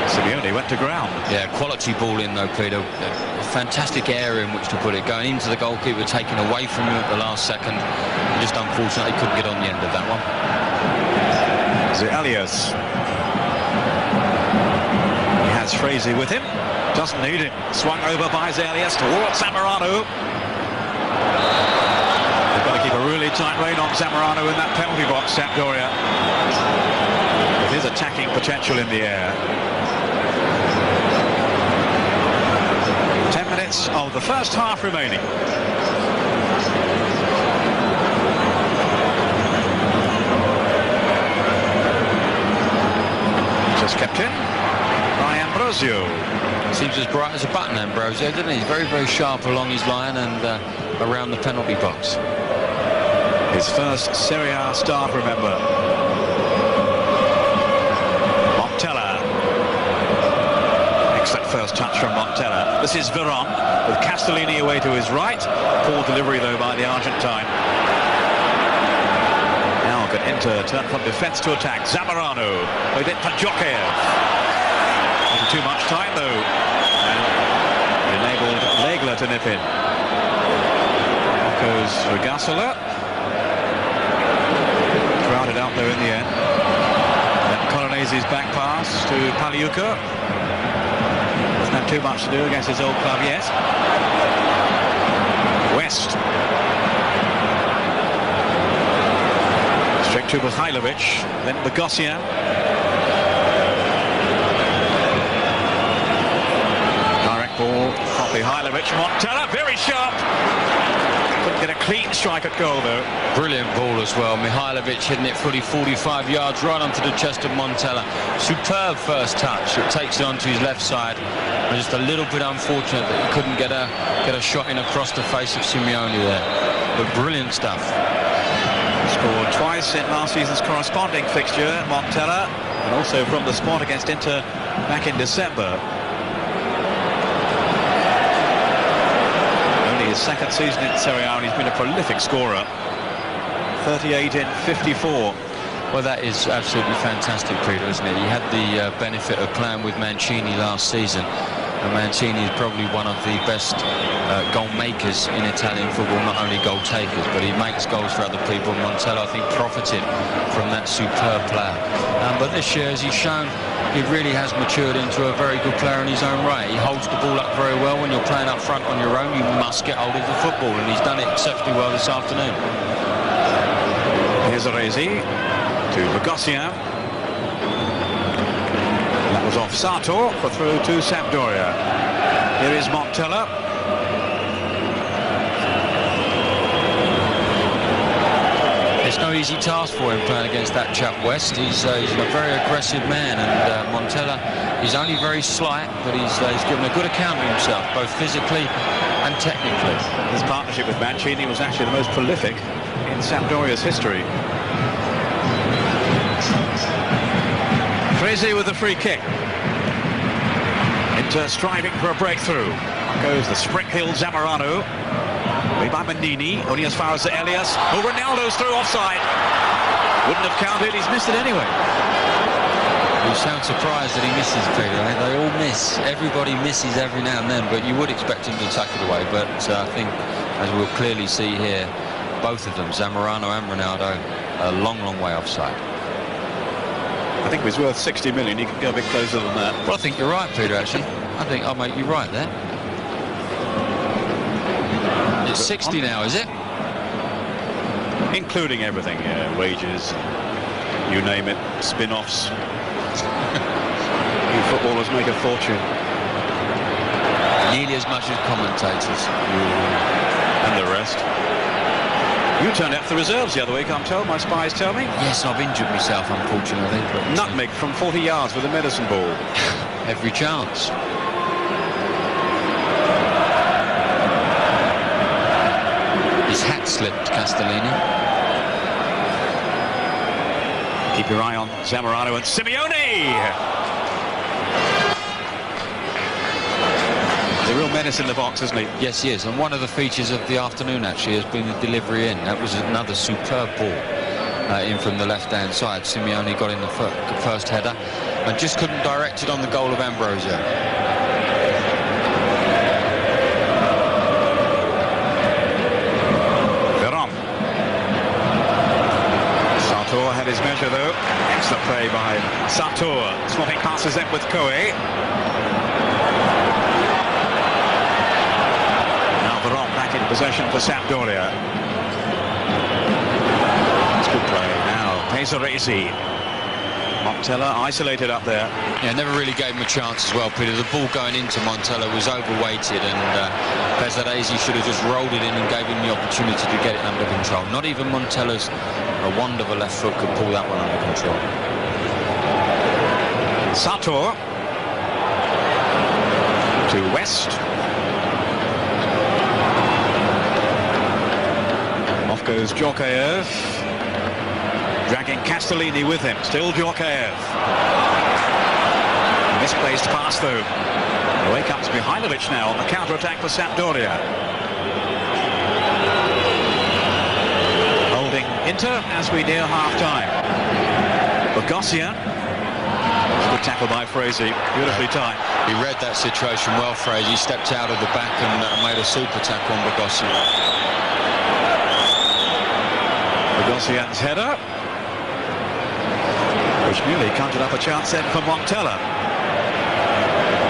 Simeone went to ground. Yeah, quality ball in though, Peter. A fantastic area in which to put it. Going into the goalkeeper, taken away from him at the last second. Just unfortunately couldn't get on the end of that one. Elias. He has Frazee with him. Doesn't need him. Swung over by Elias towards Zamorano. They've got to keep a really tight rein on Zamorano in that penalty box, Sampdoria. With his attacking potential in the air. 10 minutes of the first half remaining. Just kept in by Ambrosio. Seems as bright as a button, Ambrosio, doesn't he? He's very, very sharp along his line and around the penalty box. His first Serie A start, remember. Montella. Excellent first touch from Montella. This is Veron with Castellini away to his right. Poor delivery, though, by the Argentine. Now can Inter turn from defence to attack. Zamorano with it for Jokev. Not too much time, though. And enabled Legler to nip in. Goes Regasala. Crowded out there in the end. Then Colonese's back pass to Paliuca. Doesn't have too much to do against his old club yet. West. Straight to Mihailovic. Then Bogosian. Direct ball from Mihailovic. Montella, very sharp. Couldn't get a clean strike at goal, though. Brilliant ball as well. Mihailovic hitting it fully 45 yards right onto the chest of Montella. Superb first touch. It takes it onto his left side. And just a little bit unfortunate that he couldn't get a shot in across the face of Simeone there. But brilliant stuff. Scored twice in last season's corresponding fixture, Montella, and also from the spot against Inter back in December. His second season in Serie A, and he's been a prolific scorer. 38 in 54. Well, that is absolutely fantastic, Peter, isn't it? He had the benefit of playing with Mancini last season, and Mancini is probably one of the best goal makers in Italian football, not only goal takers, but he makes goals for other people. Montella, I think, profited from that superb player. But this year, as he's shown, he really has matured into a very good player in his own right. He holds the ball up very well. When you're playing up front on your own, you must get hold of the football, and he's done it exceptionally well this afternoon. Here's Aresi to Bogosian. That was off Sato for through to Sampdoria. Here is Montella. It's no easy task for him playing against that chap West. He's a very aggressive man, and Montella is only very slight, but he's given a good account of himself, both physically and technically. His partnership with Mancini was actually the most prolific in Sampdoria's history. Frazee with the free kick. Inter striving for a breakthrough. Goes the Spring-Hill Zamorano. By Menini, only as far as the Elias. Oh, Ronaldo's through offside. Wouldn't have counted, he's missed it anyway. You sound surprised that he misses, Peter. They all miss. Everybody misses every now and then, but you would expect him to tuck it away. But I think, as we'll clearly see here, both of them, Zamorano and Ronaldo, a long, long way offside. I think it was worth 60 million. He could go a bit closer than that. Well, I think you're right, Peter, actually. I think I'll make you right there. It's 60 now, is it? Including everything, yeah, wages, you name it, spin-offs. You footballers make a fortune. Nearly as much as commentators. And the rest. You turned out for the reserves the other week, I'm told, my spies tell me. Yes, I've injured myself, unfortunately. But nutmeg from 40 yards with a medicine ball. Every chance. His hat slipped, Castellini. Keep your eye on Zamorano and Simeone! He's a real menace in the box, isn't he? Yes, he is. And one of the features of the afternoon, actually, has been the delivery in. That was another superb ball in from the left-hand side. Simeone got in the first header and just couldn't direct it on the goal of Ambrosio. had his measure though. Excellent play by Sator. Swapping passes in with Koe. Now Veron back in possession for Sampdoria. It's good play. Now Pesaresi. Montella isolated up there. Yeah, never really gave him a chance as well, Peter. The ball going into Montella was overweighted, and Pesaresi should have just rolled it in and gave him the opportunity to get it under control. Not even Montella's a wonderful left foot could pull that one under control. Sator to West. Off goes Djorkaeff, dragging Castellini with him. Still Djorkaeff. Misplaced pass though. Away comes Mihailovic now on the counter-attack for Sampdoria. Holding Inter as we near half-time. Bogosian. Good tackle by Frazee. Beautifully timed. He read that situation well, Frazee. He stepped out of the back and made a super tackle on Bogosian. Bogosian's header, which nearly conjured up a chance then for Montella.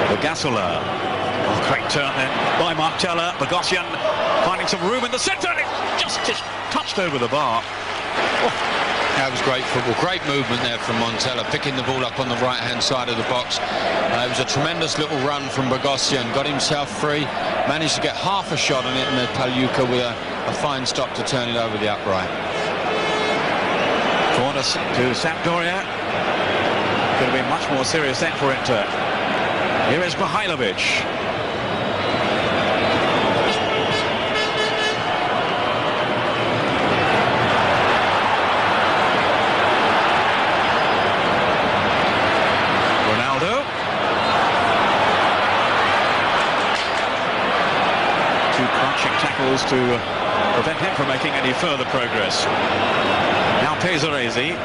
Bogassola. Oh, great turn then by Montella. Bogosian finding some room in the centre. It just touched over the bar. Oh. That was great football. Great movement there from Montella, picking the ball up on the right-hand side of the box. It was a tremendous little run from Bogosian. Got himself free, managed to get half a shot on it, and then Pagliuca with a fine stop to turn it over the upright. Corner to Sampdoria. Could have been much more serious then for Inter. Here is Mihailovic. Ronaldo. Two crunching tackles to prevent him from making any further progress. Now Pesaresi.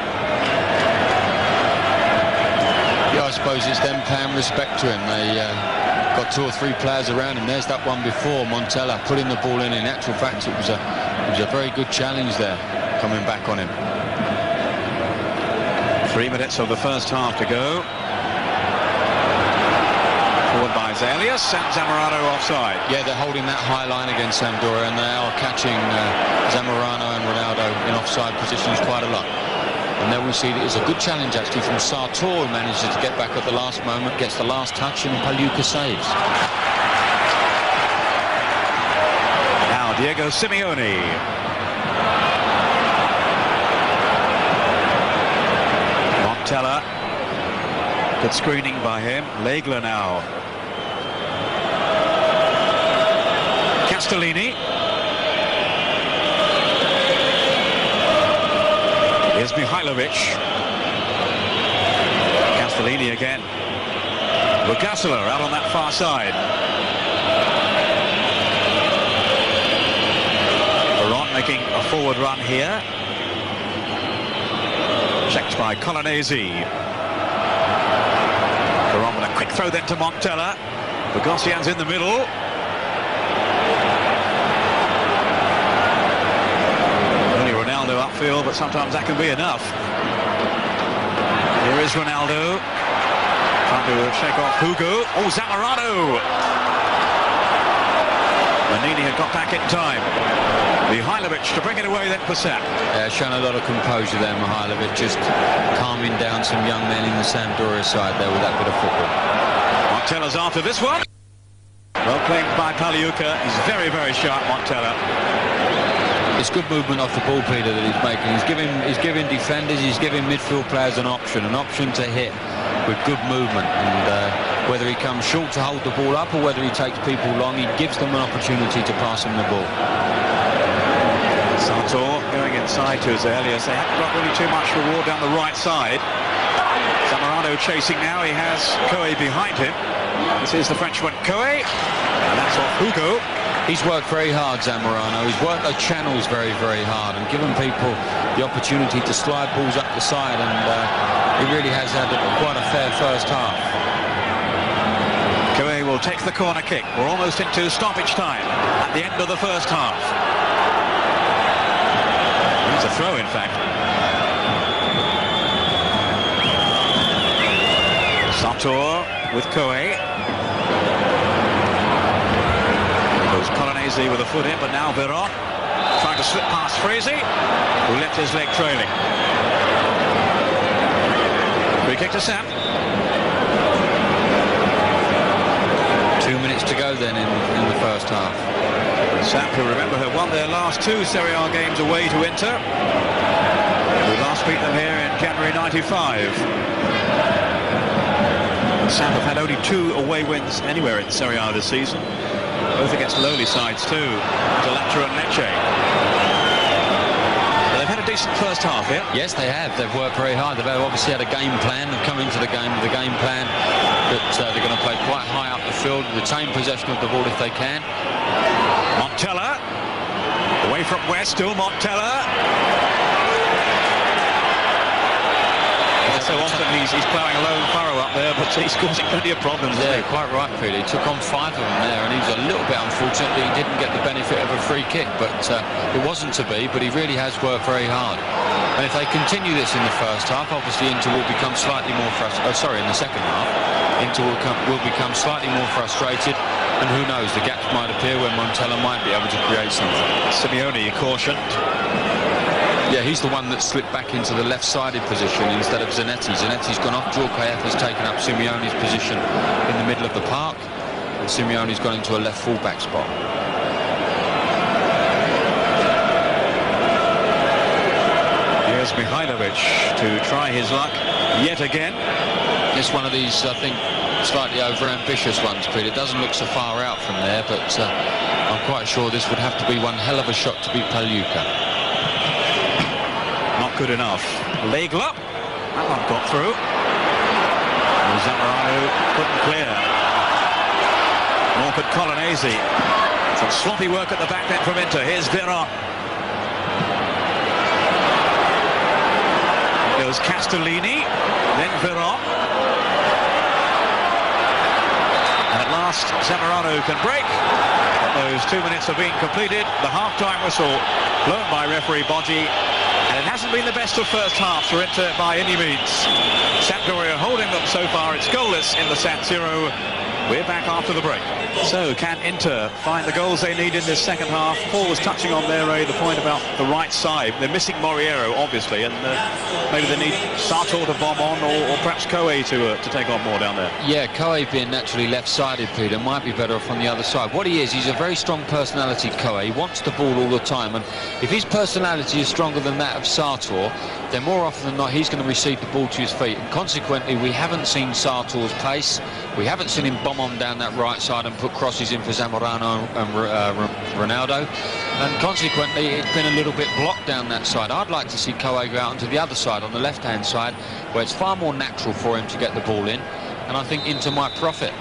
Yeah, I suppose it's them paying respect to him. They got two or three players around him. There's that one before, Montella putting the ball in. In actual fact, it was a very good challenge there, coming back on him. 3 minutes of the first half to go. Forward by Zalius and Zamorano offside. Yeah, they're holding that high line against Sampdoria, and they are catching Zamorano and Ronaldo in offside positions quite a lot. And then we see that it's a good challenge actually from Sator, who manages to get back at the last moment, gets the last touch, and Pagliuca saves. Now Diego Simeone. Montella. Good screening by him. Legler now. Castellini. Here's Mihailovic. Castellini again. Bogassola out on that far side. Veron making a forward run here. Checked by Colonnesi. Veron with a quick throw then to Montella. Bogosian's in the middle. Upfield, but sometimes that can be enough. Here is Ronaldo trying to shake off Hugo. Oh, Zamorano! Manini had got back in time. Mihailovic to bring it away then for Sap. Yeah, shown a lot of composure there, Mihailovic, just calming down some young men in the Sampdoria side there with that bit of football. Montella's after this one. Well played by Pagliuca. He's very, very sharp, Montella. It's good movement off the ball, Peter, that he's making. He's giving defenders, he's giving midfield players an option to hit with good movement. And whether he comes short to hold the ball up or whether he takes people long, he gives them an opportunity to pass him the ball. Sator going inside to Zalius. They haven't got really too much reward down the right side. Zamorano chasing now. He has Koe behind him. This is the Frenchman Koe. And that's off Hugo. He's worked very hard, Zamorano. He's worked those channels very, very hard and given people the opportunity to slide balls up the side, and he really has had quite a fair first half. Koe will take the corner kick. We're almost into stoppage time at the end of the first half. It's a throw, in fact. Sartor with Coe. Goes Colonnesi with a foot in, but now Veron trying to slip past Frazee, who left his leg trailing. Free kick to Samp. 2 minutes to go then in the first half. Samp, who remember, have won their last 2 Serie A games away to Inter. We last beat them here in January '95. Samp have had only 2 away wins anywhere in Serie A this season, both against lowly sides too, Atalanta and Lecce. But they've had a decent first half here. Yes, they have. They've worked very hard. They've obviously had a game plan and come into the game with a game plan that they're going to play quite high up the field, retain possession of the ball if they can. Montella, away from West, still Montella. So often he's ploughing a lone furrow up there, but he's causing plenty of problems. Yeah, quite right, Peter. He took on 5 of them there, and he was a little bit unfortunate that he didn't get the benefit of a free kick, but it wasn't to be, but he really has worked very hard. And if they continue this in the first half, obviously Inter will become slightly more frustrated. In the second half, Inter will become slightly more frustrated, and who knows, the gaps might appear where Montella might be able to create something. Simeone cautioned. Yeah, he's the one that slipped back into the left-sided position instead of Zanetti. Zanetti's gone off. Djorkaeff has taken up Simeone's position in the middle of the park, and Simeone's gone into a left full-back spot. Here's Mihailovic to try his luck yet again. It's one of these, I think, slightly over-ambitious ones, Peter. It doesn't look so far out from there, but I'm quite sure this would have to be one hell of a shot to beat Pagliuca. Good enough. Legler, that one got through. Zamorano couldn't clear. Nor could Colonnesi. Some sloppy work at the back then from Inter. Here's Veron. Goes Castellini, then Veron. And at last Zamorano can break. Those 2 minutes have been completed. The half-time whistle blown by referee Boggi. And it hasn't been the best of first halves for Inter by any means. Sampdoria holding them so far. It's goalless in the San Siro. We're back after the break. So can Inter find the goals they need in this second half? Paul was touching on there, Ray, the point about the right side. They're missing Moriero, obviously, and maybe they need Sartor to bomb on, or perhaps Coe to take on more down there. Yeah, Coe being naturally left-sided, Peter, might be better off on the other side. What he is, he's a very strong personality, Coe. He wants the ball all the time, and if his personality is stronger than that of Sartor, then more often than not he's going to receive the ball to his feet, and consequently we haven't seen Sartor's pace. We haven't seen him bomb on down that right side and put crosses in for Zamorano and Ronaldo, and consequently it's been a little bit blocked down that side. I'd like to see Coe go out onto the other side, on the left-hand side, where it's far more natural for him to get the ball in, and I think Inter might profit.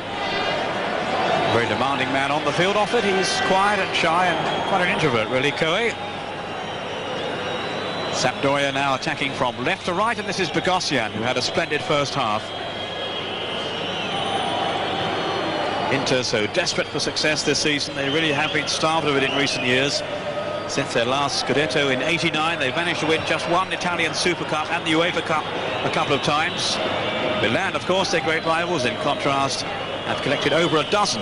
Very demanding man on the field off it. He's quiet and shy and quite an introvert, really, Coe. Sampdoria now attacking from left to right, and this is Bogosian, who had a splendid first half. Inter so desperate for success this season. They really have been starved of it in recent years. Since their last Scudetto in '89, they've managed to win just 1 Italian Super Cup and the UEFA Cup a couple of times. Milan, of course, their great rivals, in contrast, have collected over a dozen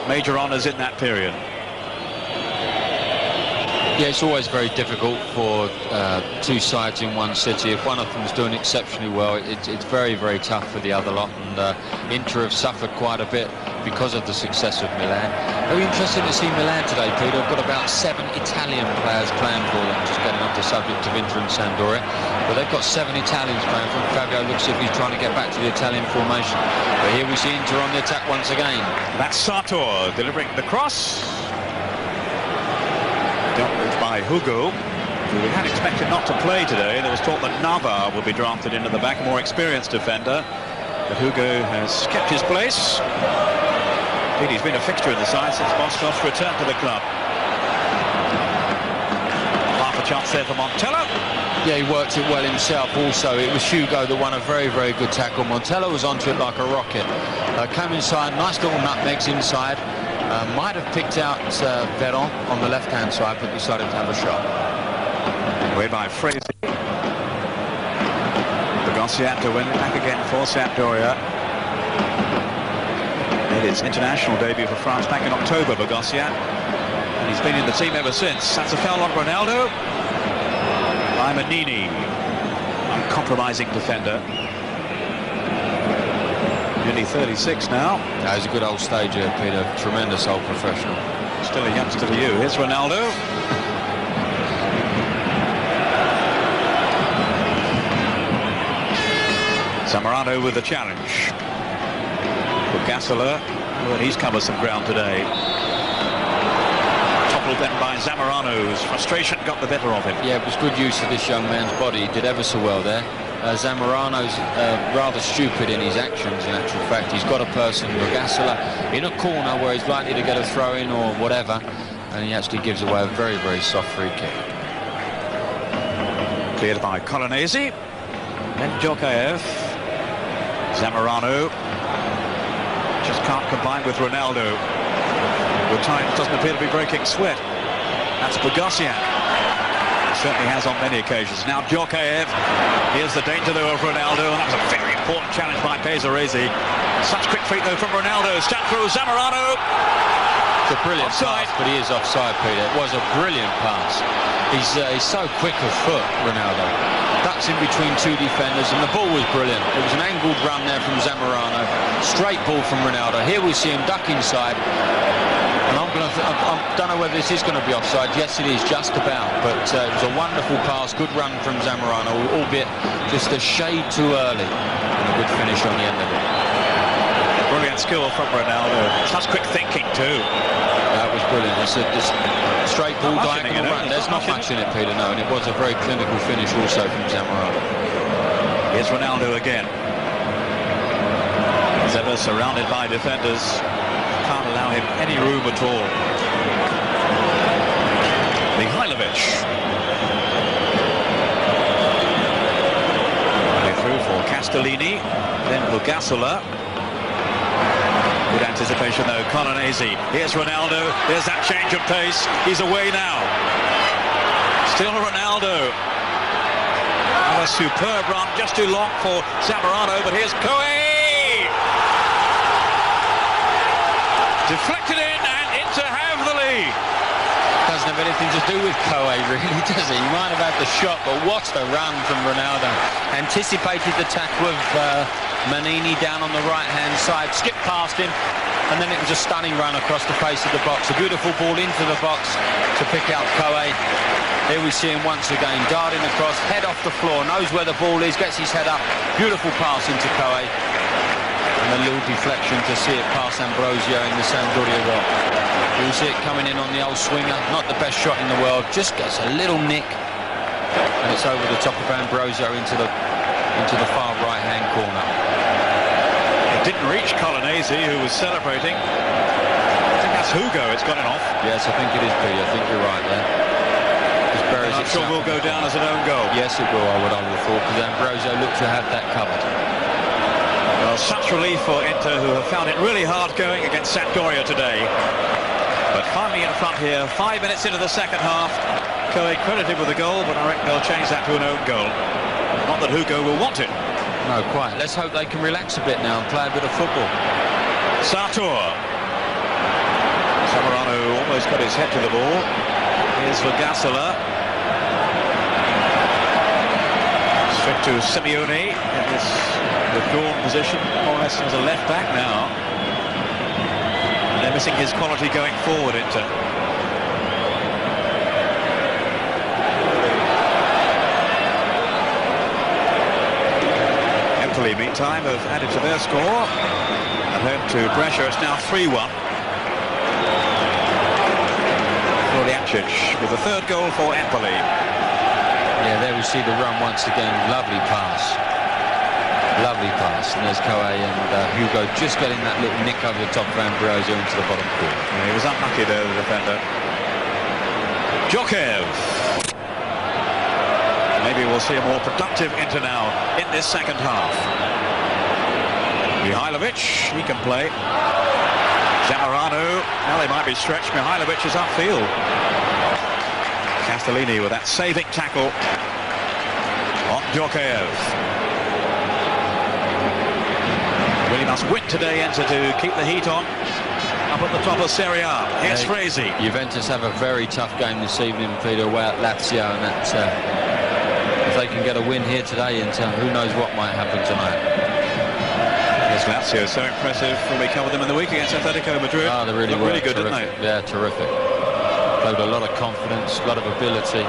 major honours in that period. Yeah, it's always very difficult for 2 sides in one city. If one of them's doing exceptionally well, it's very, very tough for the other lot, and Inter have suffered quite a bit because of the success of Milan. Very interesting to see Milan today, Peter. I've got about 7 Italian players playing for them, just getting off the subject of Inter and Sampdoria. But they've got 7 Italians playing for them. Fabio looks as if he's trying to get back to the Italian formation. But here we see Inter on the attack once again. That's Sartor delivering the cross. Dealt with by Hugo, who we had expected not to play today. There was talk that Nava would be drafted into the back, a more experienced defender. But Hugo has kept his place. Indeed, he's been a fixture in the side since Boscov's return to the club. Half a chance there for Montella. Yeah, he worked it well himself also. It was Hugo that won a very, very good tackle. Montella was onto it like a rocket. Came inside, nice little nutmegs inside. Might have picked out Veron on the left-hand side, but decided to have a shot. Away by Frazee. Bogosian to win it back again for Sampdoria. Made his international debut for France back in October, Bogossian. And he's been in the team ever since. That's a foul on Ronaldo. Imanini, uncompromising defender. Nearly 36 now. That was a good old stager, Peter. Tremendous old professional. Still a youngster to you. Here's Ronaldo. Zamorano with the challenge. Gassola, well, he's covered some ground today. Toppled then by Zamorano's frustration got the better of him. Yeah, it was good use of this young man's body. He did ever so well there. Zamorano's rather stupid in his actions, in actual fact. He's got a person, Gassola, in a corner where he's likely to get a throw in or whatever, and he actually gives away a very, very soft free kick. Cleared by Colonnesi. Then Djokaev. Zamorano just can't combine with Ronaldo. At times doesn't appear to be breaking sweat. That's Bogossian. Certainly has on many occasions. Now Djokaev. Here's the danger though of Ronaldo, and that was a very important challenge by Pesarese. Such quick feet though from Ronaldo. Step through Zamorano. It's a brilliant pass, but he is offside, Peter. It was a brilliant pass. He's so quick of foot, Ronaldo. Ducks in between two defenders, and the ball was brilliant. It was an angled run there from Zamorano. Straight ball from Ronaldo. Here we see him duck inside. And I don't know whether this is going to be offside. Yes, it is, just about. But it was a wonderful pass, good run from Zamorano, albeit just a shade too early. And a good finish on the end of it. Brilliant skill from Ronaldo. Such quick thinking too. That was brilliant. It's a straight ball diagonal run. There's not much in it, Peter, no. And it was a very clinical finish also from Zamorano. Here's Ronaldo again. He's ever surrounded by defenders. Can't allow him any room at all. Mihailovic. Way through for Castellini. Then Gassola. Good anticipation though, Colonnesi. Here's Ronaldo. There's that change of pace. He's away now. Still Ronaldo. Another superb run, just too long for Zamorano, but here's Coe. Deflected in and in to have the lead. Doesn't have anything to do with Coe, really, does he? He might have had the shot, but what a run from Ronaldo. Anticipated the tackle of Manini down on the right-hand side, skipped past him, and then it was a stunning run across the face of the box. A beautiful ball into the box to pick out Coe. Here we see him once again, darting across, head off the floor, knows where the ball is, gets his head up. Beautiful pass into Coe. And a little deflection to see it past Ambrosio in the Sampdoria goal. You see it coming in on the old swinger. Not the best shot in the world, just gets a little nick. And it's over the top of Ambrosio into the far right-hand corner. It didn't reach Colonnesi, who was celebrating. I think that's Hugo, it's got it off. Yes, I think it is, Peter. I think you're right there. I'm sure will go down as an own goal. Yes, it will, I would have thought, because Ambrosio looked to have that covered. Well, such relief for Inter, who have found it really hard going against Sampdoria today. But finally in front here, 5 minutes into the second half. Coe credited with a goal, but I reckon they'll change that to an own goal. Not that Hugo will want it. No, quite. Let's hope they can relax a bit now and play a bit of football. Sartor. Zamorano almost got his head to the ball. Here's Gassola. Straight to Simeone in this withdrawn position, more or less as a left back now. And they're missing his quality going forward, Inter. Empoli, meantime, have added to their score. At home to Brescia, it's now 3-1. With the third goal for Empoli. Yeah, there we see the run once again. Lovely pass. Lovely pass. And there's Coe and Hugo just getting that little nick over the top of Ambrosio into the bottom corner. Yeah, he was unlucky there, the defender. Djokaev. Maybe we'll see a more productive Inter now in this second half. Mihailovic, he can play. Zamorano, now they might be stretched. Mihailovic is upfield. Castellini with that saving tackle on Djokaev. Really must win today, Inter, to keep the heat on up at the top of Serie A. Here's Fresi. Juventus have a very tough game this evening, Peter, away at Lazio, and that's if they can get a win here today, Inter, who knows what might happen tonight. Yes, Lazio, so impressive when we covered them in the week against Atletico Madrid. Oh, they really were. Really good, terrific. didn't they? Yeah, terrific. Showed a lot of confidence, a lot of ability.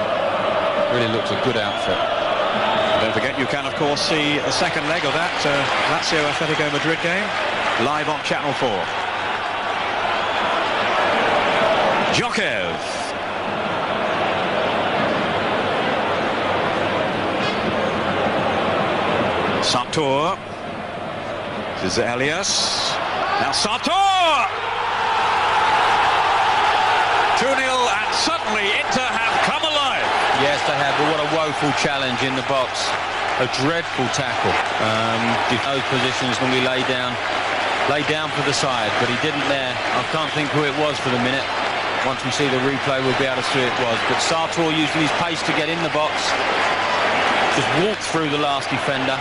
Really looked a good outfit. Don't forget, you can, of course, see a second leg of that Lazio Atletico Madrid game live on Channel 4. Jokev. Sartor. This is Elias. Now Sartor! 2-0, and suddenly Inter have come alive. Yes, they have, but what a woeful challenge in the box. A dreadful tackle. Those positions when we lay down for the side, but he didn't there. I can't think who it was for the minute. Once we see the replay, we'll be able to see who it was. But Sartor using his pace to get in the box. Just walked through the last defender.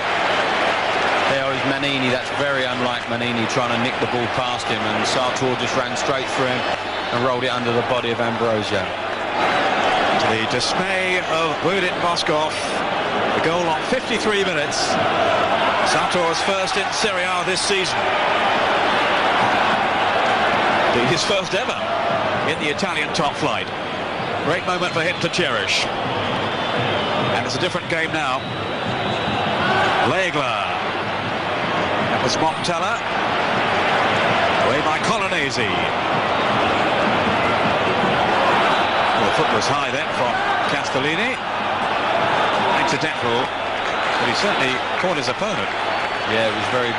There is Manini. That's very unlike Manini trying to nick the ball past him, and Sartor just ran straight through him and rolled it under the body of Ambrosio. To the dismay of Budin Moskov, the goal on 53 minutes. Sartor's first in Serie A this season. His first ever in the Italian top flight. Great moment for him to cherish. And it's a different game now. Legler. That was Montella. Away by Colonnesi. The foot was high then from Castellini. Accidental, but he certainly caught his opponent. Yeah, it was very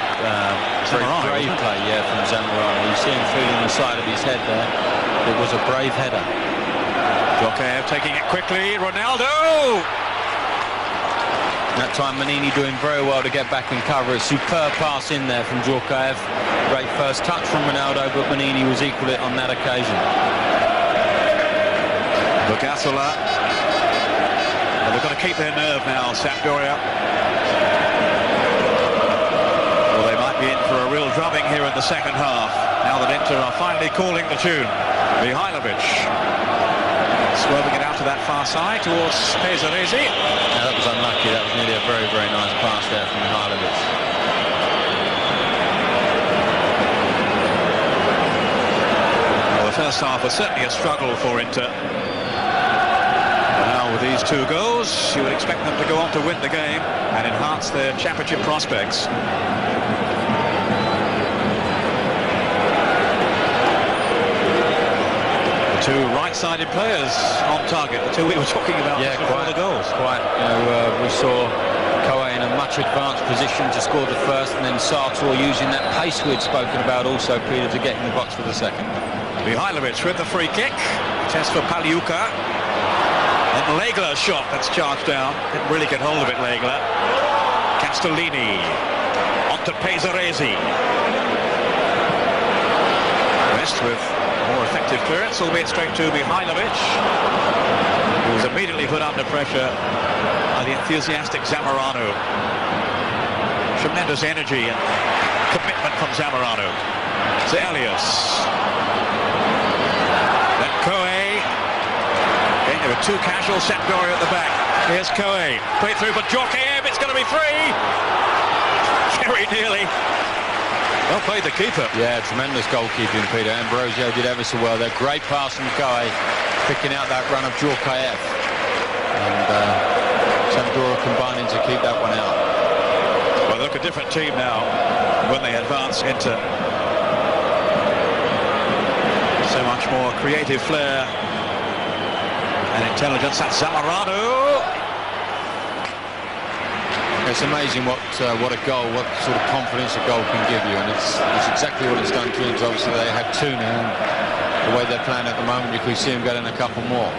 brave play, from Zamorano. You see him feeling the side of his head there. It was a brave header. Jokev taking it quickly. Ronaldo! That time Manini doing very well to get back and cover. A superb pass in there from Jokev. Great first touch from Ronaldo, but Manini was equal it on that occasion. Bogasola. Well, they've got to keep their nerve now, Sampdoria. Well, they might be in for a real drubbing here in the second half, now that Inter are finally calling the tune. Mihailovic swerving it out to that far side towards Pesaresi. Now, that was unlucky. That was nearly a very, very nice pass there from Mihailovic. Well, the first half was certainly a struggle for Inter. With these two goals, you would expect them to go on to win the game and enhance their championship prospects. The two right-sided players on target, the two we were talking about before the goals. Quite, we saw Coe in a much advanced position to score the first, and then Sartor using that pace we'd spoken about also, Peter, to get in the box for the second. Mihailovic with the free kick. Test for Paliuca. And Legler's shot that's charged down. Didn't really get hold of it, Legler. Castellini. On to Pesaresi. West with more effective clearance, albeit straight to Mihailovic, who was immediately put under pressure by the enthusiastic Zamorano. Tremendous energy and commitment from Zamorano. To Elias. Then Coe. There were two casual Sampdoria at the back. Here's Coe. Put it through for Jokev. It's going to be free. Very nearly. Well played, the keeper. Yeah, tremendous goalkeeping, Peter. Ambrosio did ever so well there. Great pass from Coe, picking out that run of Jokev. And Sampdoria combining to keep that one out. Well, look, a different team now when they advance into so much more creative flair and intelligence. That's Zamorano. It's amazing what a goal, what sort of confidence a goal can give you, and it's exactly what it's done to Inter. Obviously, they had two now, and the way they're playing at the moment, you could see them getting a couple more.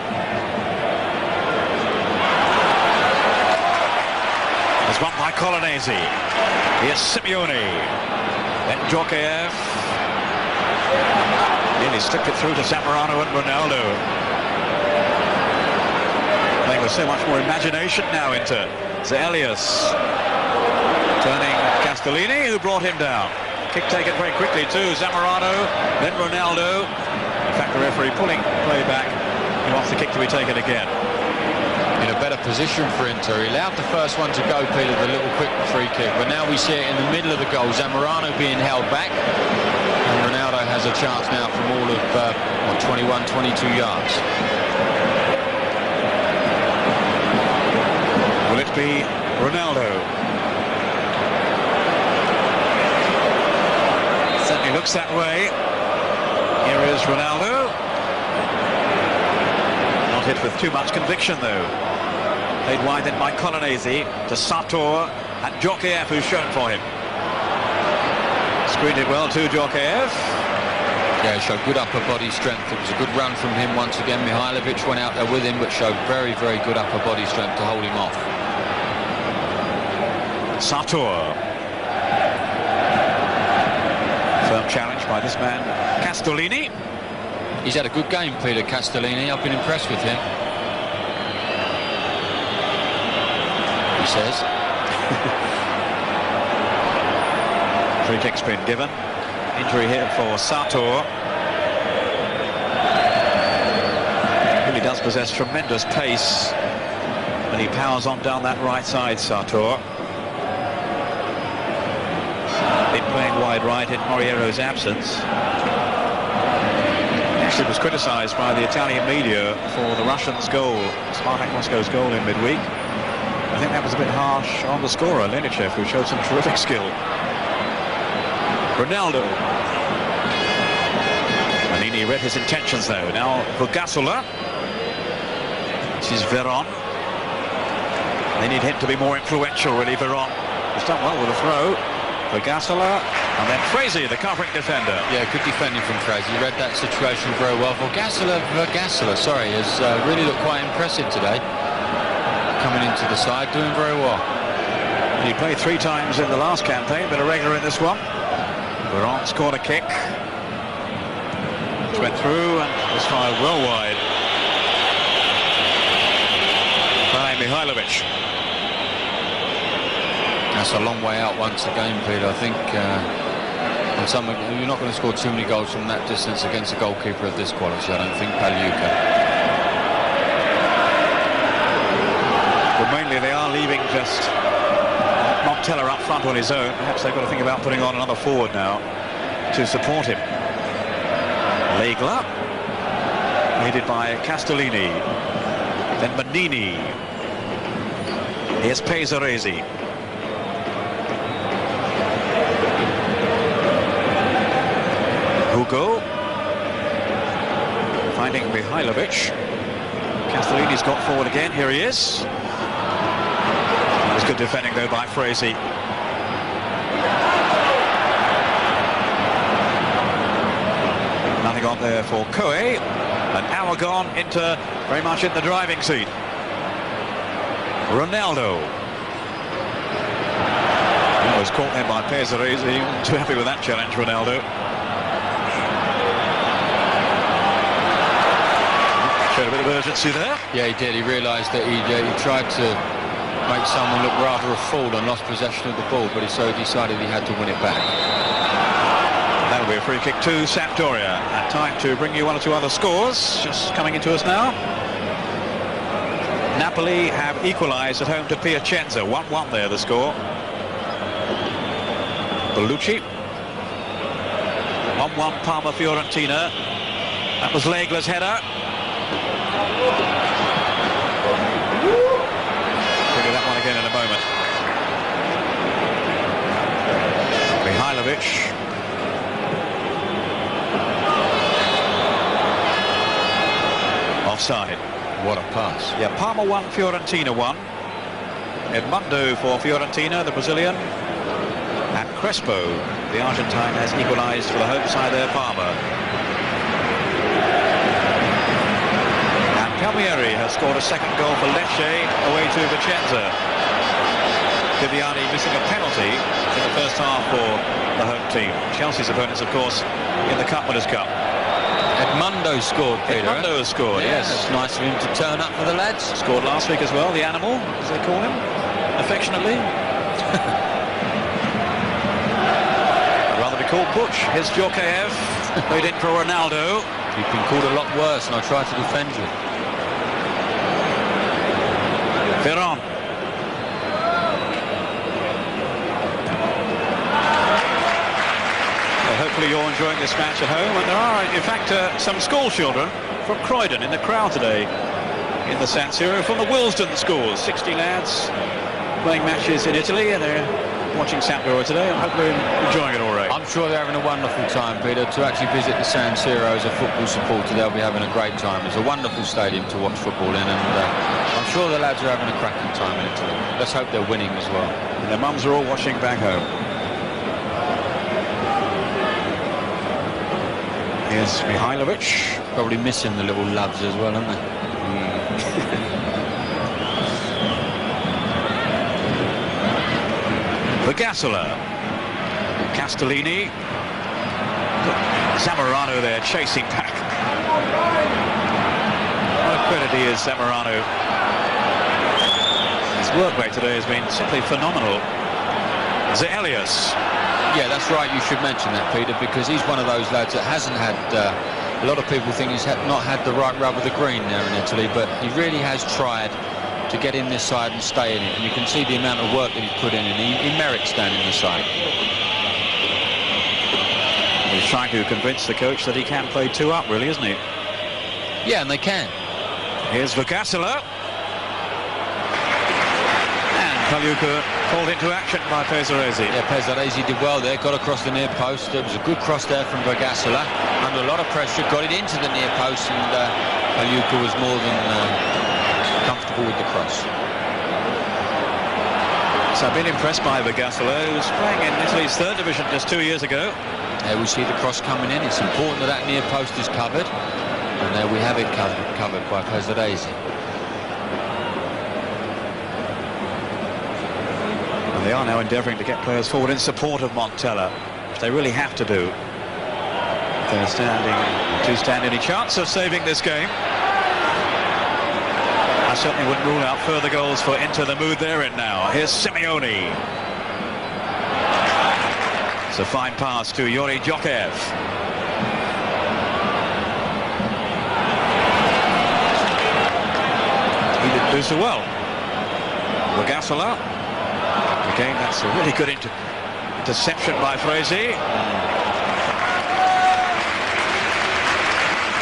There's one by Colonnesi. Here's Simeone. Then Jokev. Nearly slipped it through to Zamorano and Ronaldo. Playing with so much more imagination now into Elias. Turning Castellini, who brought him down. Kick taken very quickly too. Zamorano, then Ronaldo. In fact, the referee pulling play back. He wants the kick to be taken again. In a better position for Inter. He allowed the first one to go, Peter, the little quick free kick. But now we see it in the middle of the goal. Zamorano being held back. And Ronaldo has a chance now from all of 21, 22 yards. Will it be Ronaldo? Certainly looks that way. Here is Ronaldo. Not hit with too much conviction though. Played wide then by Colonnesi to Sator and Djorkaeff, who's shown for him. Screened it well to Djorkaeff. Yeah, he showed good upper body strength. It was a good run from him once again. Mihailovic went out there with him, but showed very, very good upper body strength to hold him off. Sator. Firm challenge by this man, Castellini. He's had a good game, Peter Castellini. I've been impressed with him. He says. Free kick's been given. Injury here for Sator. Really does possess tremendous pace when he powers on down that right side, Sator. Been playing wide right in Moriero's absence. Actually was criticised by the Italian media for the Russians' goal, Spartak Moscow's goal in midweek. I think that was a bit harsh on the scorer, Lenichev, who showed some terrific skill. Ronaldo. Manini read his intentions though. Now for Gassola. This is Veron. They need him to be more influential, really, Veron. He's done well with a throw. For Gassola. And then Frazee, the covering defender. Yeah, good defending from Frazee. He read that situation very well. Gassola, has really looked quite impressive today. Coming into the side, doing very well. He played 3 times in the last campaign, but a regular in this one. Veron scored a kick. It went through and was fired well wide by Mihailovic. That's a long way out once again, Peter. I think you're not going to score too many goals from that distance against a goalkeeper of this quality, I don't think, Pagliuca. Well, mainly they are leaving just Montella up front on his own. Perhaps they've got to think about putting on another forward now to support him. Legla, aided by Castellini. Then Manini. Here's Pesaresi. Hugo. Finding Mihailovic. Castellini's got forward again. Here he is. It was good defending though by Frazee. Nothing on there for Coe. And Aragon into very much in the driving seat. Ronaldo. He was caught there by Pesaresi. He wasn't too happy with that challenge, Ronaldo. Showed a bit of urgency there. Yeah, he did. He realised that he tried to make someone look rather a fool and lost possession of the ball, but he so decided he had to win it back. That'll be a free kick to Sampdoria. And time to bring you 1 or 2 other scores just coming into us now. Napoli have equalised at home to Piacenza. 1-1 there, the score. Bellucci. 1-1 Parma Fiorentina. That was Legla's header. Figure that one again in a moment. Mihailovic. Offside. What a pass. Yeah, Parma 1, Fiorentina 1. Edmundo for Fiorentina, the Brazilian. And Crespo, the Argentine, has equalised for the home side there, Parma. Palmieri has scored a second goal for Lecce away to Vicenza. Viviani missing a penalty in the first half for the home team. Chelsea's opponents, of course, in the Cup Winners' Cup. Edmundo scored, Peter. Edmundo has scored, yes. It's nice of him to turn up for the lads. Scored last week as well, the animal, as they call him, affectionately. I'd rather be called Butch. Here's Djokaev. Played in for Ronaldo. You've been called a lot worse, and I try to defend you. Veron. Well, hopefully you're enjoying this match at home, and there are, in fact, some school children from Croydon in the crowd today in the San Siro from the Willesden schools. 60 lads playing matches in Italy, and they're watching Sampdoria today, and hopefully enjoying it all right. I'm sure they're having a wonderful time, Peter. To actually visit the San Siro as a football supporter, they'll be having a great time. It's a wonderful stadium to watch football in, and I'm sure the lads are having a cracking time in Italy. Let's hope they're winning as well. And their mums are all watching back home. Here's Mihailovic. Probably missing the little loves as well, aren't they? Vergassola. Castellini. Zamorano there chasing back. What a credit he is, Zamorano. His work rate today has been simply phenomenal. Elias. Yeah, that's right. You should mention that, Peter, because he's one of those lads that hasn't had. A lot of people think he's not had the right rub of the green there in Italy, but he really has tried to get in this side and stay in it. And you can see the amount of work that he's put in, and he merits staying in the side. He's trying to convince the coach that he can play two up, really, isn't he? Yeah, and they can. Here's Vergassola. And Pagliuca called into action by Pesaresi. Yeah, Pesaresi did well there, got across the near post. There was a good cross there from Vergassola. Under a lot of pressure, got it into the near post, and Pagliuca was more than comfortable with the cross. So I've been impressed by Vergassola, who was playing in Italy's third division just 2 years ago. There we see the cross coming in. It's important that that near post is covered. And there we have it covered by Pesaresi. And they are now endeavouring to get players forward in support of Montella, which they really have to do. They're to stand any chance of saving this game. I certainly wouldn't rule out further goals for Inter, the mood they're in now. Here's Simeone. It's a fine pass to Yuri Djokaev. He didn't do so well. Vergassola. Again, that's a really good interception by Fresi.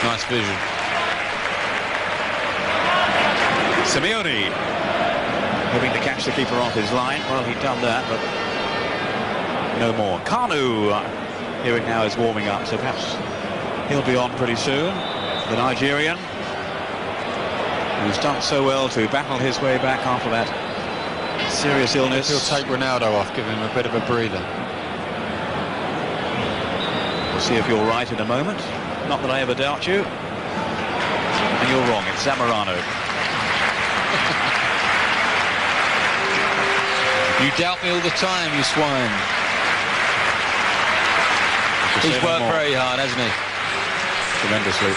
Nice vision. Simeone hoping to catch the keeper off his line. Well, he'd done that, but no more. Kanu here now is warming up, so perhaps he'll be on pretty soon. The Nigerian, who's done so well to battle his way back after that serious illness. He'll take Ronaldo off, give him a bit of a breather. We'll see if you're right in a moment. Not that I ever doubt you. And you're wrong, it's Zamorano. You doubt me all the time, you swine. He's worked very hard, hasn't he? Tremendously.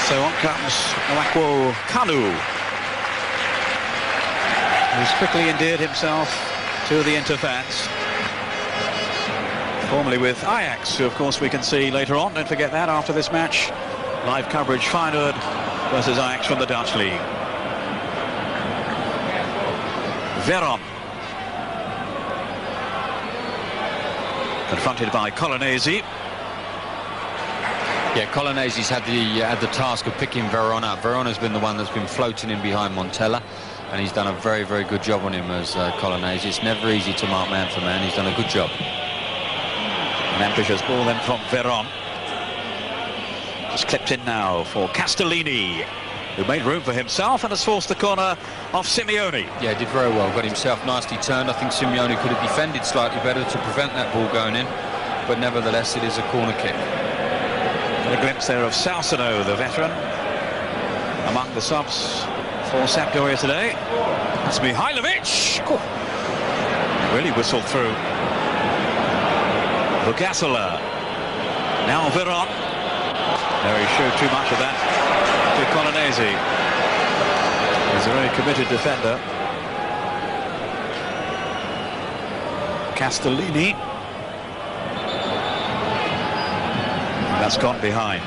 So on comes Nwakwo Kanu, who's quickly endeared himself to the Inter fans. Formerly with Ajax, who of course we can see later on. Don't forget that after this match. Live coverage, Feyenoord versus Ajax from the Dutch League. Veron. Confronted by Colonnesi. Yeah, Colonnesi's had the task of picking Veron up. Veron has been the one that's been floating in behind Montella, and he's done a very, very good job on him as Colonnesi. It's never easy to mark man for man. He's done a good job. An ambitious ball then from Veron. Just clipped in now for Castellini, who made room for himself and has forced the corner off Simeone. Yeah, did very well. Got himself nicely turned. I think Simeone could have defended slightly better to prevent that ball going in, but nevertheless it is a corner kick. And a glimpse there of Salsano, the veteran, among the subs for Sampdoria today. That's Mihailovic. Really whistled through. Vergassola. Now Veron. There he showed too much of that to Colonnesi. He's a very committed defender. Castellini. That's gone behind.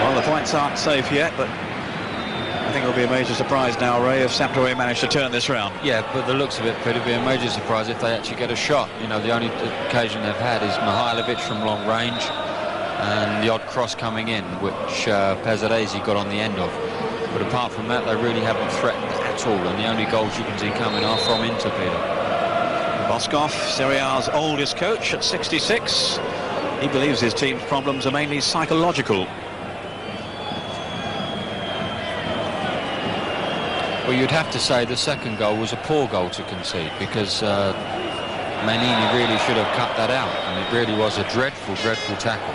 Well, the points aren't safe yet, but I think it'll be a major surprise now, Ray, if Sampdoria manage to turn this round. Yeah, but the looks of it, it'll be a major surprise if they actually get a shot. You know, the only occasion they've had is Mihailovic from long range and the odd cross coming in, which Pesaresi got on the end of. But apart from that, they really haven't threatened at all, and the only goals you can see coming are from Inter, Peter. Boskov, Serie A's oldest coach at 66. He believes his team's problems are mainly psychological. Well, you'd have to say the second goal was a poor goal to concede, because Manini really should have cut that out, and it really was a dreadful, dreadful tackle.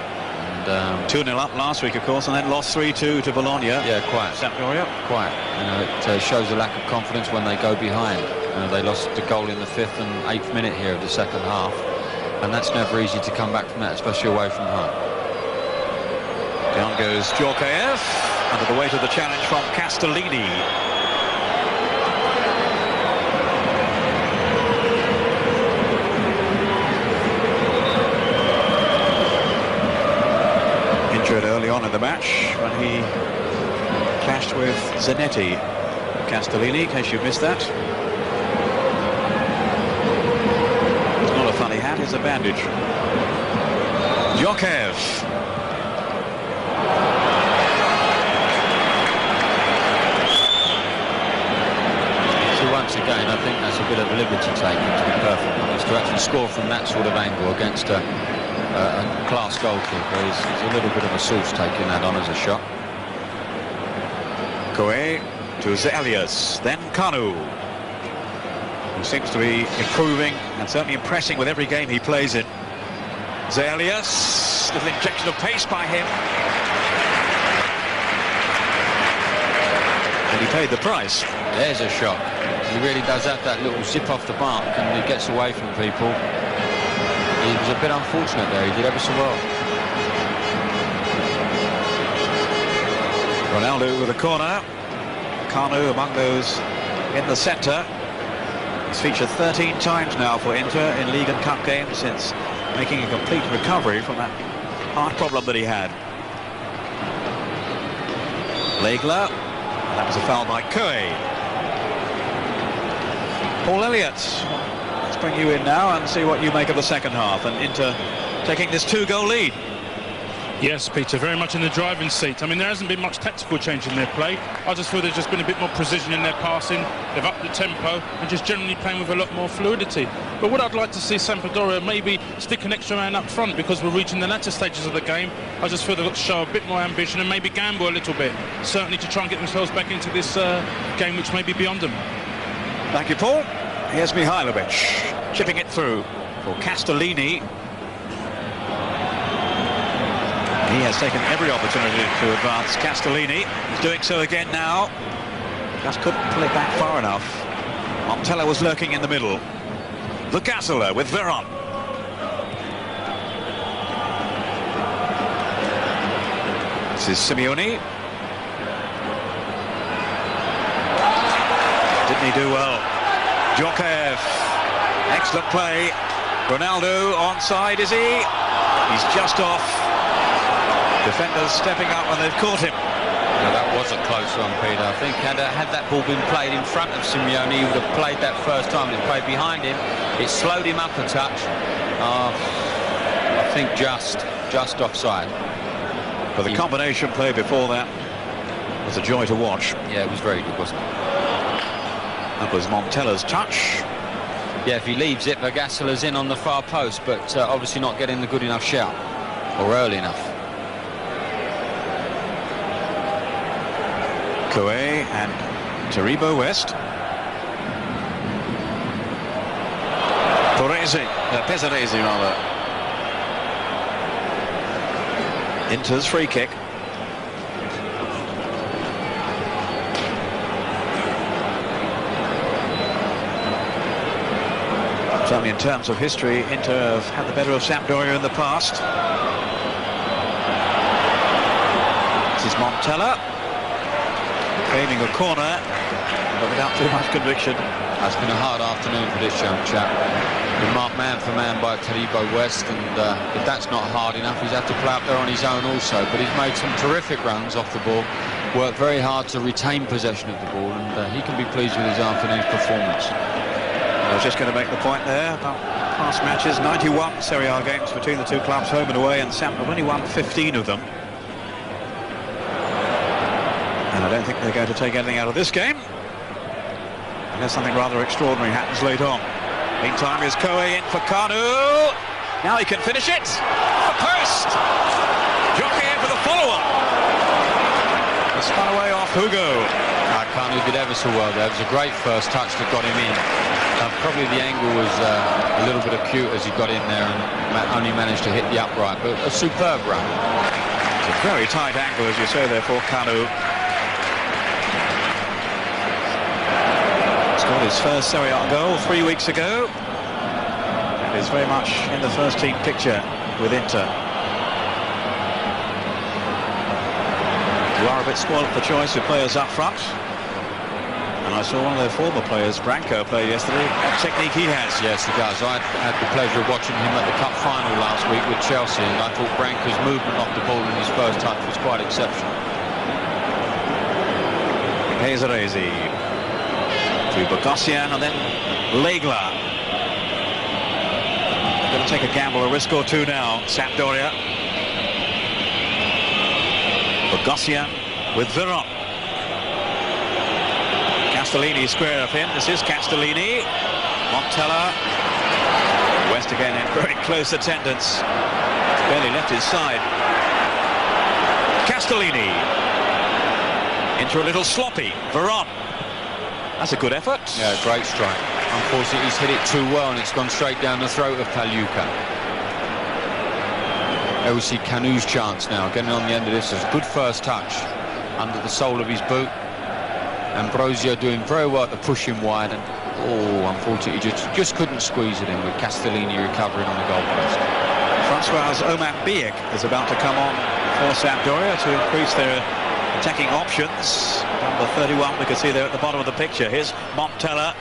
And 2-0 up last week, of course, and then lost 3-2 to Bologna. Yeah, quite. Sampdoria. Quite. You know, it shows a lack of confidence when they go behind. They lost the goal in the 5th and 8th minute here of the second half, and that's never easy to come back from that, especially away from home. Down goes Djorkaeff under the weight of the challenge from Castellini. Injured early on in the match when he clashed with Zanetti. Castellini, in case you missed that. It's not a funny hat, it's a bandage. Djorkaeff. So once again, I think that's a bit of a liberty taken, to be perfectly honest, to actually score from that sort of angle against a class goalkeeper. He's a little bit of a sauce taking that on as a shot. Coe to Zelius, then Kanu, who seems to be improving and certainly impressing with every game he plays in. Zelius, little injection of pace by him. And he paid the price. There's a shot. He really does have that little zip off the mark, and he gets away from people. He was a bit unfortunate there, he did ever so well. Ronaldo with a corner. Kanu among those in the centre. He's featured 13 times now for Inter in League and Cup games since making a complete recovery from that heart problem that he had. Legler. That was a foul by Coe. Paul Elliott. Let's bring you in now and see what you make of the second half, and Inter taking this 2-goal lead. Yes, Peter, very much in the driving seat. I mean, there hasn't been much tactical change in their play. I just feel there's just been a bit more precision in their passing. They've upped the tempo and just generally playing with a lot more fluidity. But what I'd like to see Sampdoria maybe stick an extra man up front, because we're reaching the latter stages of the game. I just feel they've got to show a bit more ambition and maybe gamble a little bit, certainly to try and get themselves back into this game, which may be beyond them. Thank you, Paul. Here's Mihailovic chipping it through for Castellini. He has taken every opportunity to advance. Castellini, he's doing so again now. Just couldn't pull it back far enough. Montella was lurking in the middle. The Gazzler with Veron. This is Simeone. Didn't he do well? Djorkaeff. Excellent play. Ronaldo onside, is he? He's just off. Defenders stepping up and they've caught him. No, that was a close one, Peter. I think had that ball been played in front of Simeone, he would have played that first time. It played behind him. It slowed him up a touch. I think just offside. But the combination play before that was a joy to watch. Yeah, it was very good, wasn't it? That was Montella's touch. Yeah, if he leaves it, Vergassola's in on the far post, but obviously not getting the good enough shout, or early enough. Coe and Taribo West. Pesaresi rather. Inter's free kick. Certainly in terms of history, Inter have had the better of Sampdoria in the past. This is Montella. Aiming a corner, but without too much conviction. It's been a hard afternoon for this young chap. Been marked man for man by Taribo West, and if that's not hard enough, he's had to play up there on his own also. But he's made some terrific runs off the ball, worked very hard to retain possession of the ball, and he can be pleased with his afternoon's performance. I was just going to make the point there about past matches. 91 Serie A games between the two clubs, home and away, and Sampdoria have only won 15 of them. And I don't think they're going to take anything out of this game unless something rather extraordinary happens late on. Meantime, is Koe in for Kanu. Now he can finish it. The post. Jockey in for the follow-up. It's spun away off Hugo. Kanu did ever so well there. It was a great first touch that got him in. Probably the angle was a little bit acute as he got in there and only managed to hit the upright, but a superb run. It's a very tight angle, as you say, there for Kanu. Scored his first Serie A goal 3 weeks ago. And is very much in the first team picture with Inter. You are a bit spoiled for choice with players up front. And I saw one of their former players, Branco, play yesterday. What technique he has. Yes, he does. I had the pleasure of watching him at the Cup final last week with Chelsea, and I thought Branco's movement off the ball in his first touch was quite exceptional. Hezarezi to Bogosian and then Legla. They're going to take a gamble, a risk or two now, Sampdoria. Bogosian with Veron. Castellini square of him. This is Castellini. Montella. West again in very close attendance. Barely left his side. Castellini. Into a little sloppy. Veron. That's a good effort. Yeah, great strike. Unfortunately, he's hit it too well and it's gone straight down the throat of Pagliuca. There we see Kanu's chance now. Getting on the end of this. It's a good first touch under the sole of his boot. Ambrosio doing very well to push him wide, and unfortunately just couldn't squeeze it in with Castellini recovering on the goal post. Francois Oman Biek is about to come on for Sampdoria to increase their attacking options. Number 31 we can see there at the bottom of the picture. Here's Montella.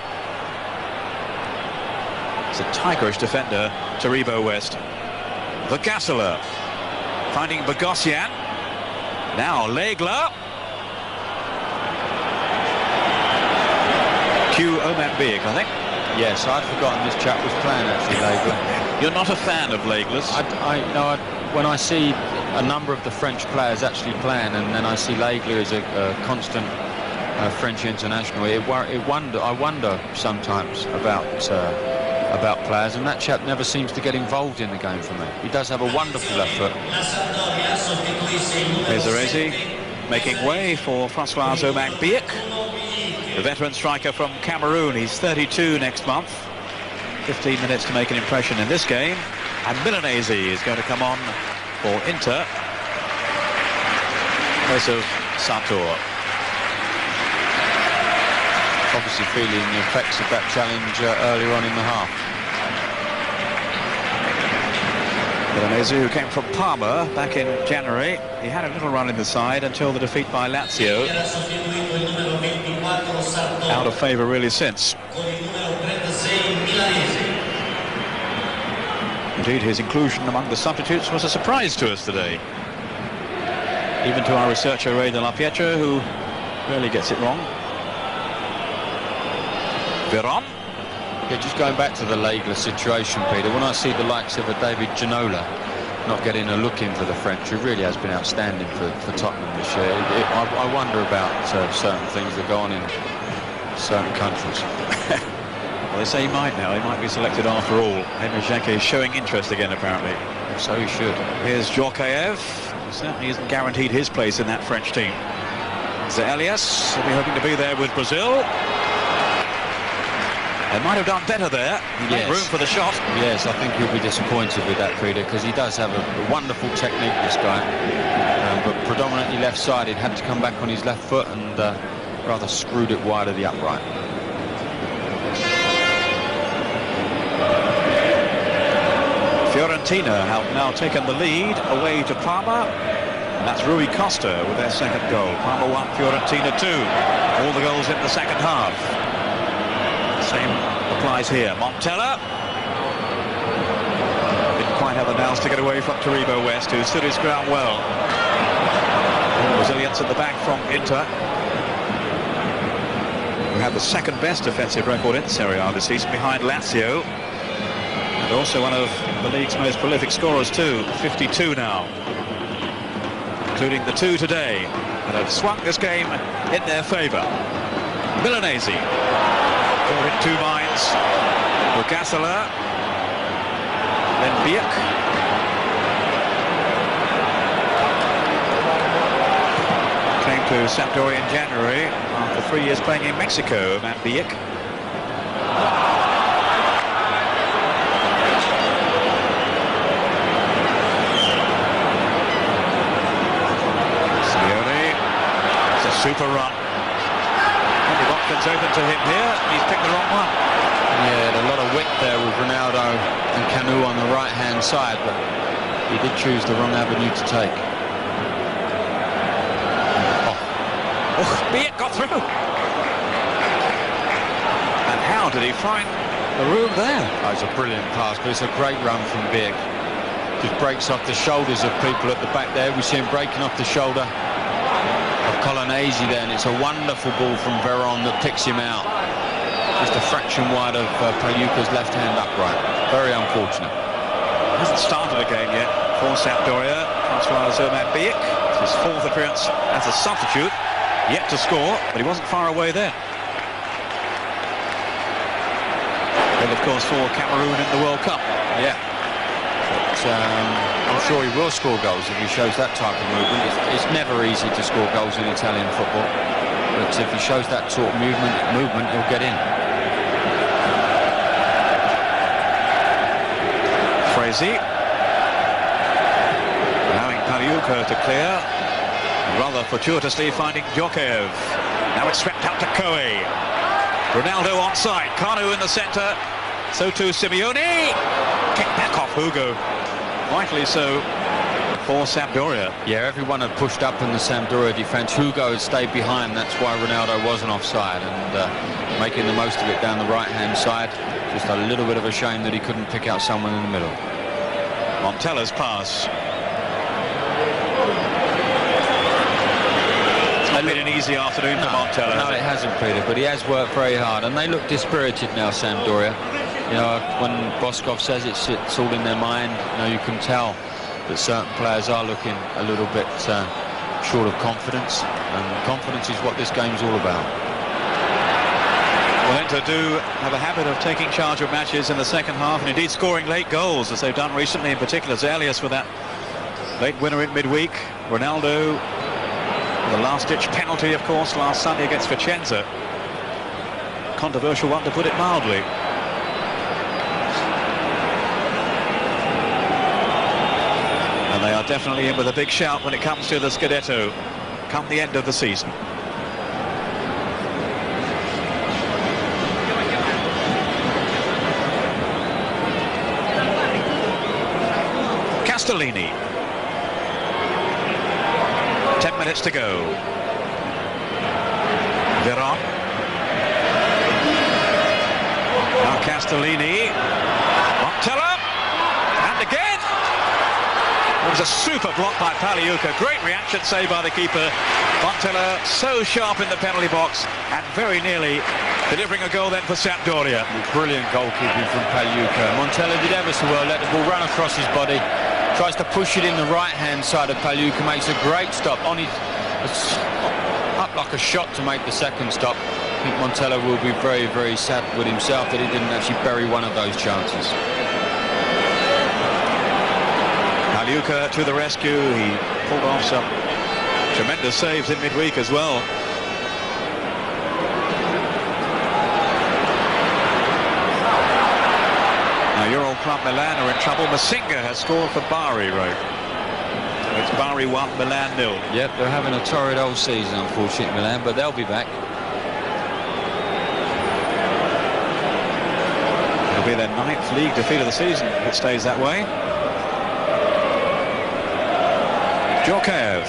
It's a tigerish defender, Taribo West. Vagasala finding Bogosian. Now Legla. Q Oman Biek, I think. Yes, I'd forgotten this chap was playing actually, Legla. You're not a fan of Legla's? When I see a number of the French players actually playing, and then I see Legla as a constant French international, I wonder sometimes about players, and that chap never seems to get involved in the game for me. He does have a wonderful left foot. Hezarezi making way for Francois Oman Biek. The veteran striker from Cameroon. He's 32 next month. 15 minutes to make an impression in this game. And Milanese is going to come on for Inter. Place of Sator. Obviously feeling the effects of that challenge earlier on in the half. Milanese, who came from Parma back in January. He had a little run in the side until the defeat by Lazio. Out of favour really since. Indeed, his inclusion among the substitutes was a surprise to us today. Even to our researcher Ray de la Pietra, who rarely gets it wrong. Veron. Yeah, just going back to the Legla situation, Peter, when I see the likes of a David Ginola not getting a look in for the French, who really has been outstanding for Tottenham this year, I wonder about certain things that go on in certain countries. Well, they say he might now. He might be selected after all. Henry Jacquet is showing interest again, apparently. So he should. Here's Djorkaeff. He certainly isn't guaranteed his place in that French team. Elias will be hoping to be there with Brazil. They might have done better there. He made room for the shot. Yes, I think he'll be disappointed with that, Peter, because he does have a wonderful technique, this guy. But predominantly left-sided, had to come back on his left foot and rather screwed it wide of the upright. Fiorentina have now taken the lead away to Parma. And that's Rui Costa with their second goal. Parma 1, Fiorentina 2. All the goals in the second half. Same applies here. Montella didn't quite have the nails to get away from Taribo West, who stood his ground well. Resilience at the back from Inter, who have the second best defensive record in Serie A this season, behind Lazio, and also one of the league's most prolific scorers too, 52 now, including the 2 today, and have swung this game in their favour. Milanese caught in 2 minds. Gasala, then Biek. Came to Sampdoria in January after 3 years playing in Mexico, Van Biek. Stagione, it's a super run. The options open to him here, he's picked the wrong one. Yeah, a lot of width there with Ronaldo and Canu on the right-hand side, but he did choose the wrong avenue to take. Biek got through. And how did he find the room there? Oh, it's a brilliant pass, but it's a great run from Biek. Just breaks off the shoulders of people at the back there. We see him breaking off the shoulder of Colonnesi there, and it's a wonderful ball from Veron that picks him out. Just a fraction wide of Pagliuca's left-hand upright. Very unfortunate. Hasn't started a game yet for Sampdoria. François Van Biek. It's his 4th appearance as a substitute. Yet to score, but he wasn't far away there. And of course for Cameroon in the World Cup. Yeah. But, I'm sure he will score goals if he shows that type of movement. It's never easy to score goals in Italian football, but if he shows that sort of movement, he'll get in. Frazy allowing Pagliuca to clear, rather fortuitously finding Djokev. Now it's swept out to Koe. Ronaldo onside, Kanu in the centre, so too Simeone. Kick back off Hugo. Rightly so for Sampdoria. Yeah, everyone had pushed up in the Sampdoria defence. Hugo had stayed behind, that's why Ronaldo wasn't offside, and making the most of it down the right-hand side. Just a little bit of a shame that he couldn't pick out someone in the middle. Montella's pass. It's not been an easy afternoon for Montella. No, it hasn't, Peter, but he has worked very hard, and they look dispirited now, Sampdoria. You know, when Boskov says it's all in their mind, you know, you can tell that certain players are looking a little bit short of confidence, and confidence is what this game's all about. Well, Inter do have a habit of taking charge of matches in the second half, and indeed scoring late goals, as they've done recently, in particular Zalius with that late winner in midweek. Ronaldo, the last-ditch penalty, of course, last Sunday against Vicenza. Controversial one, to put it mildly. And they are definitely in with a big shout when it comes to the Scudetto come the end of the season. Castellini. 10 minutes to go. Veron. Now Castellini. Montella. And again. It was a super block by Pagliuca. Great reaction saved by the keeper. Montella so sharp in the penalty box and very nearly delivering a goal then for Sampdoria. Brilliant goalkeeping from Pagliuca. Montella did ever so well, let the ball run across his body. Tries to push it in the right-hand side of Pagliuca, makes a great stop. On his, up like a shot to make the second stop. I think Montella will be very, very sad with himself that he didn't actually bury one of those chances. Pagliuca to the rescue. He pulled off some tremendous saves in midweek as well. Now your old club Milan are in trouble. Masinga has scored for Bari, right? It's Bari 1, Milan 0. Yep, they're having a torrid old season, unfortunately, Milan, but they'll be back. It'll be their 9th league defeat of the season if it stays that way. Djorkaeff.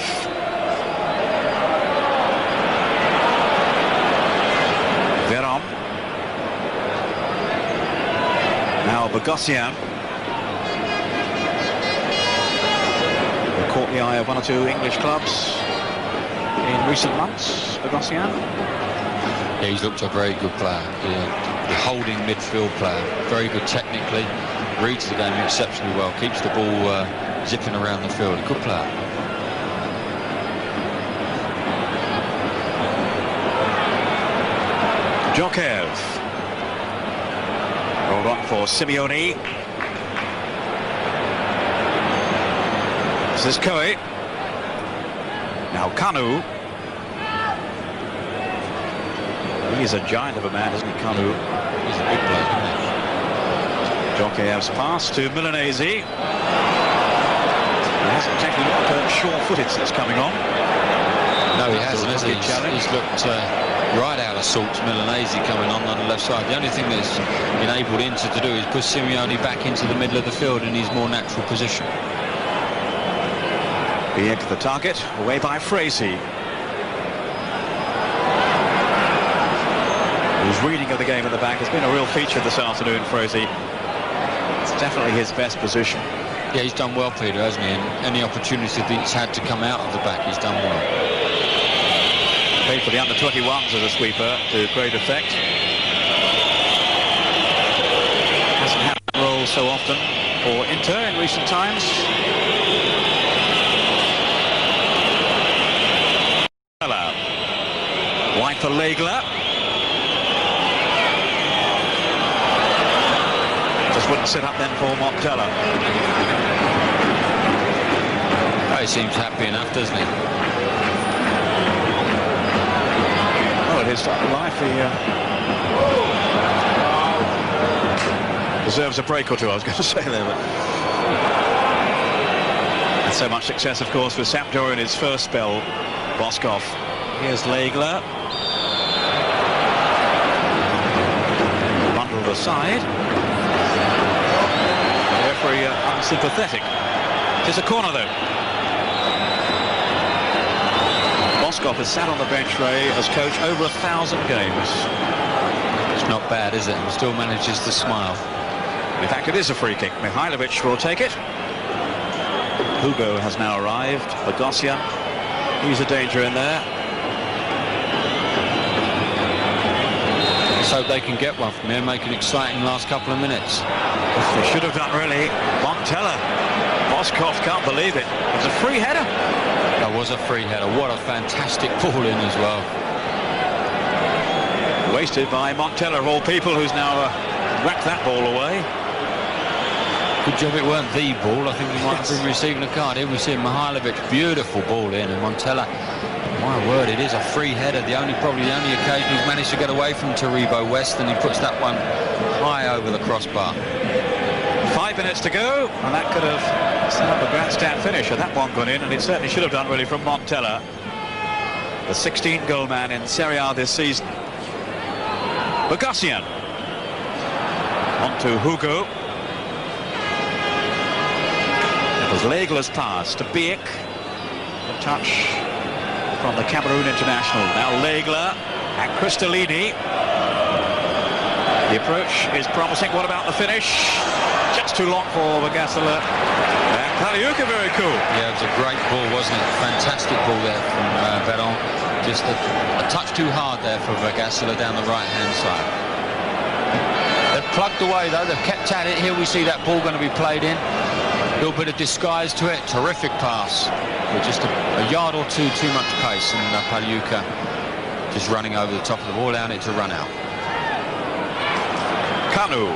Veron. Now Bogosian. Caught the eye of one or two English clubs in recent months, Bogosian. Yeah, he's looked a very good player. The holding midfield player. Very good technically. Reads the game exceptionally well. Keeps the ball zipping around the field. A good player. Djorkaeff. Rolled on for Simeone. This is Coe. Now Kanu. He's a giant of a man, isn't he, Kanu? He's a big player, isn't he? Djorkaeff's pass to Milanese. He hasn't exactly looked sure-footed since coming on. No, he hasn't, has he? He's looked right out of sorts, Milanese coming on the left side. The only thing that's enabled Inter to do is push Simeone back into the middle of the field in his more natural position. Biek the target, away by Frazee. His reading of the game at the back has been a real feature this afternoon, Frazee. It's definitely his best position. Yeah, he's done well, Peter, hasn't he? And any opportunity that he's had to come out of the back, he's done well. Played for the under-21s as a sweeper to great effect. Hasn't had that role so often for Inter in recent times. Wide for Legler. Just wouldn't sit up then for Montella. Oh, he seems happy enough, doesn't he? Oh, at his time of life, he deserves a break or two, I was going to say there. But and so much success, of course, with Sampdoria in his first spell, Boskov. Here's Legler. Bundled aside. Very unsympathetic. It is a corner, though. Boskov has sat on the bench, Ray, as coach over 1,000 games. It's not bad, is it? He still manages to smile. In fact, it is a free kick. Mihailovic will take it. Hugo has now arrived. Bogosian. He's a danger in there. Let's hope they can get one from here, make an exciting last couple of minutes. They should have done, really. Montella. Boskov can't believe it. It was a free header. That was a free header. What a fantastic ball in as well. Wasted by Montella, of all people, who's now whacked that ball away. Good job it weren't the ball. I think he might have been receiving a card. Here we see Mihailovic. Beautiful ball in, and Montella, my word, it is a free header. Probably the only occasion he's managed to get away from Taribo West, and he puts that one high over the crossbar. 5 minutes to go, and that could have set up a grandstand finish had that one gone in, and it certainly should have done, really, from Montella, the 16-goal man in Serie A this season. Bogosian. On to Hugo. It was Legler's pass to Biek. A touch from the Cameroon international. Now Legler and Cristallini. The approach is promising. What about the finish? Just too long for Vagasala. And Kaliuka, very cool. Yeah, it was a great ball, wasn't it? Fantastic ball there from Veron. Just a touch too hard there for Vagasala down the right-hand side. They've plugged away, though. They've kept at it. Here we see that ball going to be played in. A little bit of disguise to it. Terrific pass. With just a yard or two too much pace. And Kaliuka just running over the top of the ball, allowing it to run out. Kanu.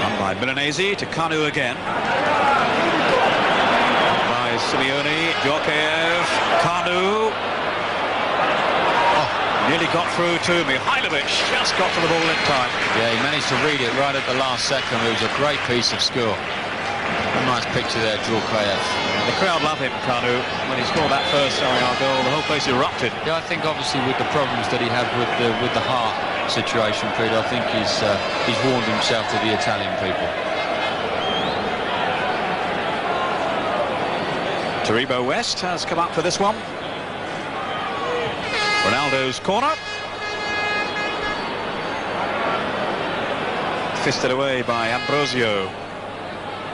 Run by Milanese to Kanu again. By Simeone, Djorkaeff, Kanu. Oh, nearly got through to Mihailovic. Just got to the ball in time. Yeah, he managed to read it right at the last second. It was a great piece of skill. A nice picture there, Djorkaeff. The crowd love him, Kanu. When he scored that first Serie A goal, the whole place erupted. Yeah, I think obviously with the problems that he had with the heart situation, Peter, I think he's warned himself to the Italian people. Taribo West has come up for this one. Ronaldo's corner. Fisted away by Ambrosio,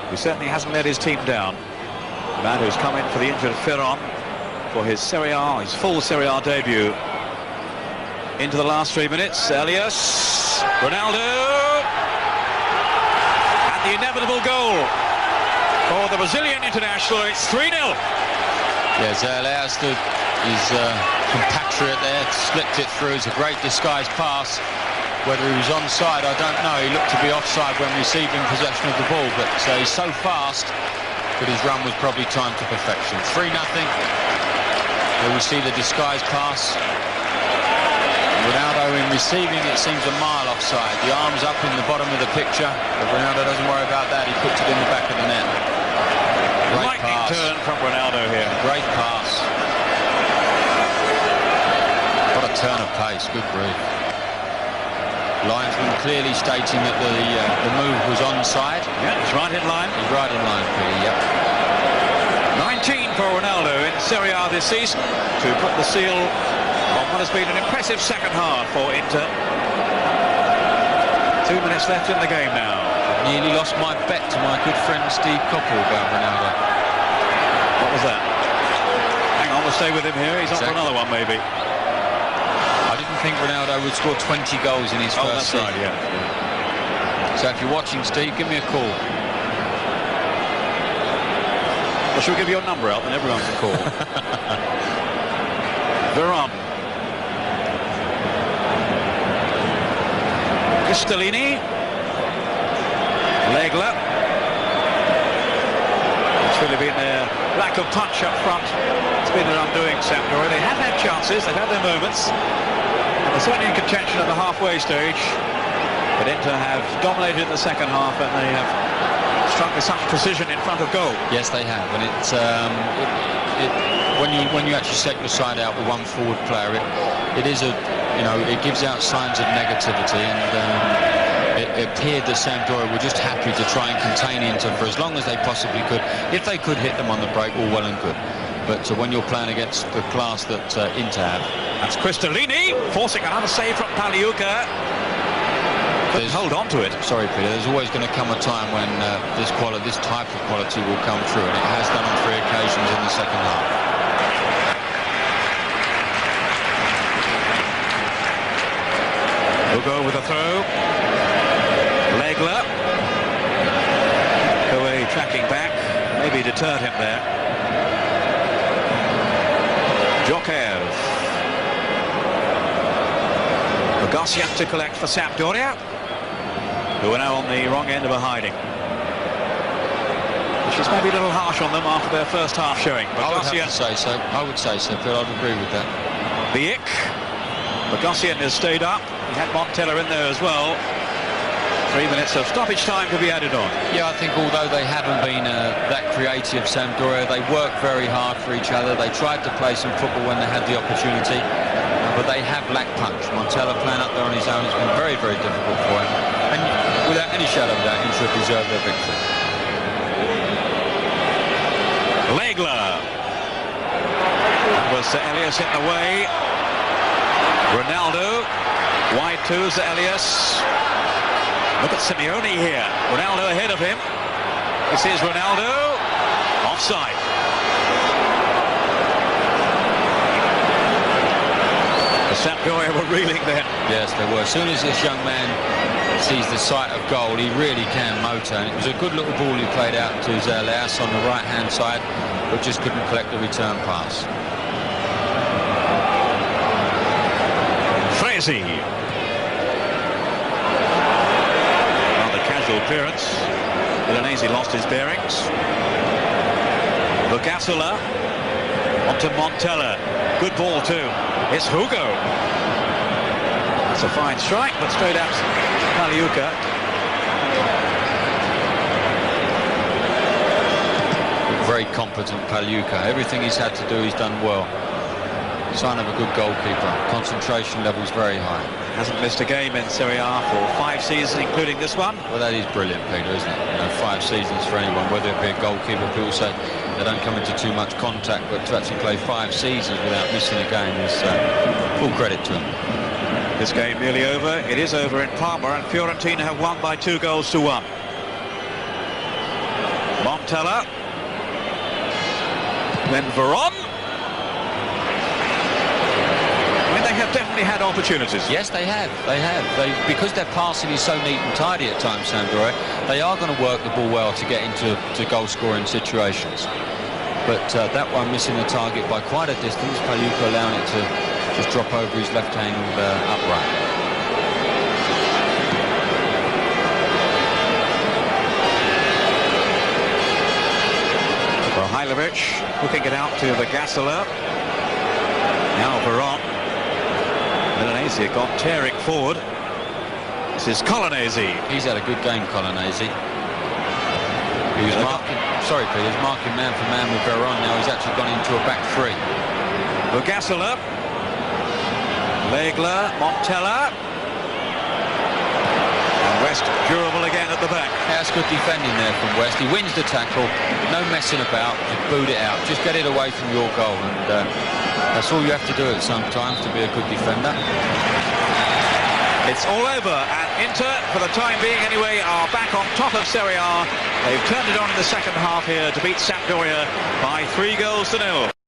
who certainly hasn't let his team down. The man who's come in for the injured Ferron for his Serie A, his full Serie A debut. Into the last 3 minutes, Elias, Ronaldo, and the inevitable goal for the Brazilian international. It's 3-0. Yes, Elias, his compatriot there, slipped it through. It's a great disguised pass. Whether he was onside, I don't know. He looked to be offside when receiving possession of the ball, but he's so fast that his run was probably timed to perfection. 3-0. Here we see the disguised pass. Ronaldo in receiving, it seems a mile offside. The arms up in the bottom of the picture, but Ronaldo doesn't worry about that. He puts it in the back of the net. Great pass. Turn from Ronaldo here. Great pass. What a turn of pace. Good grief. Linesman clearly stating that the move was onside. Yeah, he's right in line. He's right in line, Peter, yep. 19 for Ronaldo in Serie A this season to put the seal on what has been an impressive second half for Inter. 2 minutes left in the game now. Nearly lost my bet to my good friend Steve Coppell about Ronaldo. What was that? Hang on, we'll stay with him here. He's on for another one, maybe. I didn't think Ronaldo would score 20 goals in his first season. Right, yeah. So if you're watching, Steve, give me a call. Well, shall we give your number out, then everyone can call. Veron. Castellini. Legler. It's really been their lack of punch up front. It's been an undoing, Sampdoria. They have had chances, they've had their moments. And they're certainly in contention at the halfway stage. But Inter have dominated the second half, and they have struck with such precision in front of goal. Yes, they have, and when you actually set your side out with one forward player, it is it gives out signs of negativity, and it appeared that Sampdoria were just happy to try and contain Inter for as long as they possibly could. If they could hit them on the break, all well and good. But when you're playing against the class that Inter have, that's Castellini forcing another save from Paliuca. Hold on to it. Sorry, Peter. There's always going to come a time when this type of quality will come through, and it has done on 3 occasions in the second half. We'll go with a throw. Legler. Koe tracking back. Maybe deterred him there. Jokev. Bogacian to collect for Sampdoria, who are now on the wrong end of a hiding. Which is maybe a little harsh on them after their first half showing. I would have to say so. I would say so, Phil. I'd agree with that. Biek. Bogacian has stayed up. He had Montella in there as well. 3 minutes of stoppage time to be added on. Yeah, I think although they haven't been that creative, Sampdoria, they work very hard for each other. They tried to play some football when they had the opportunity, but they have lacked punch. Montella playing up there on his own has been very, very difficult for him. And without any shadow of doubt, Inter have deserved their victory. Legler. That was Elias in the way. Ronaldo. Wide to Elias. Look at Simeone here. Ronaldo ahead of him. This is Ronaldo. Offside. The Sampdoria were reeling then. Yes, they were. As soon as this young man sees the sight of goal, he really can motor. And it was a good little ball he played out to Elias on the right-hand side, but just couldn't collect the return pass. Fresi. Clearance. Milanese lost his bearings. Bogacian onto Montella. Good ball too. It's Hugo. That's a fine strike, but straight at Paliuca. Very competent Paliuca. Everything he's had to do, he's done well. sign of a good goalkeeper. Concentration levels very high. Hasn't missed a game in Serie A for 5 seasons, including this one. Well, that is brilliant, Peter, isn't it? You know, 5 seasons for anyone, whether it be a goalkeeper. People say they don't come into too much contact, but to actually play 5 seasons without missing a game is full credit to him. This game nearly over. It is over in Parma, and Fiorentina have won by 2-1. Montella. Then Veron. I mean, they have definitely had opportunities. Yes, they have. Because their passing is so neat and tidy at times, Sampdoria, they are going to work the ball well to get into goal-scoring situations. But that one missing the target by quite a distance, Paluca allowing it to just drop over his left-hand upright. Mihailovic hooking it out to the Gasseler. Now Veron. Milanese got tearing forward. This is Colonnesi. He's had a good game, Colonnesi. He was marking, sorry Peter, he's marking man for man with Veron. Now he's actually gone into a back 3. The Gasseler. Legler, Montella. And West durable again at the back. That's good defending there from West. He wins the tackle, no messing about, just boot it out. Just get it away from your goal, and that's all you have to do it sometimes to be a good defender. It's all over, and Inter, for the time being anyway, are back on top of Serie A. They've turned it on in the second half here to beat Sampdoria by 3-0.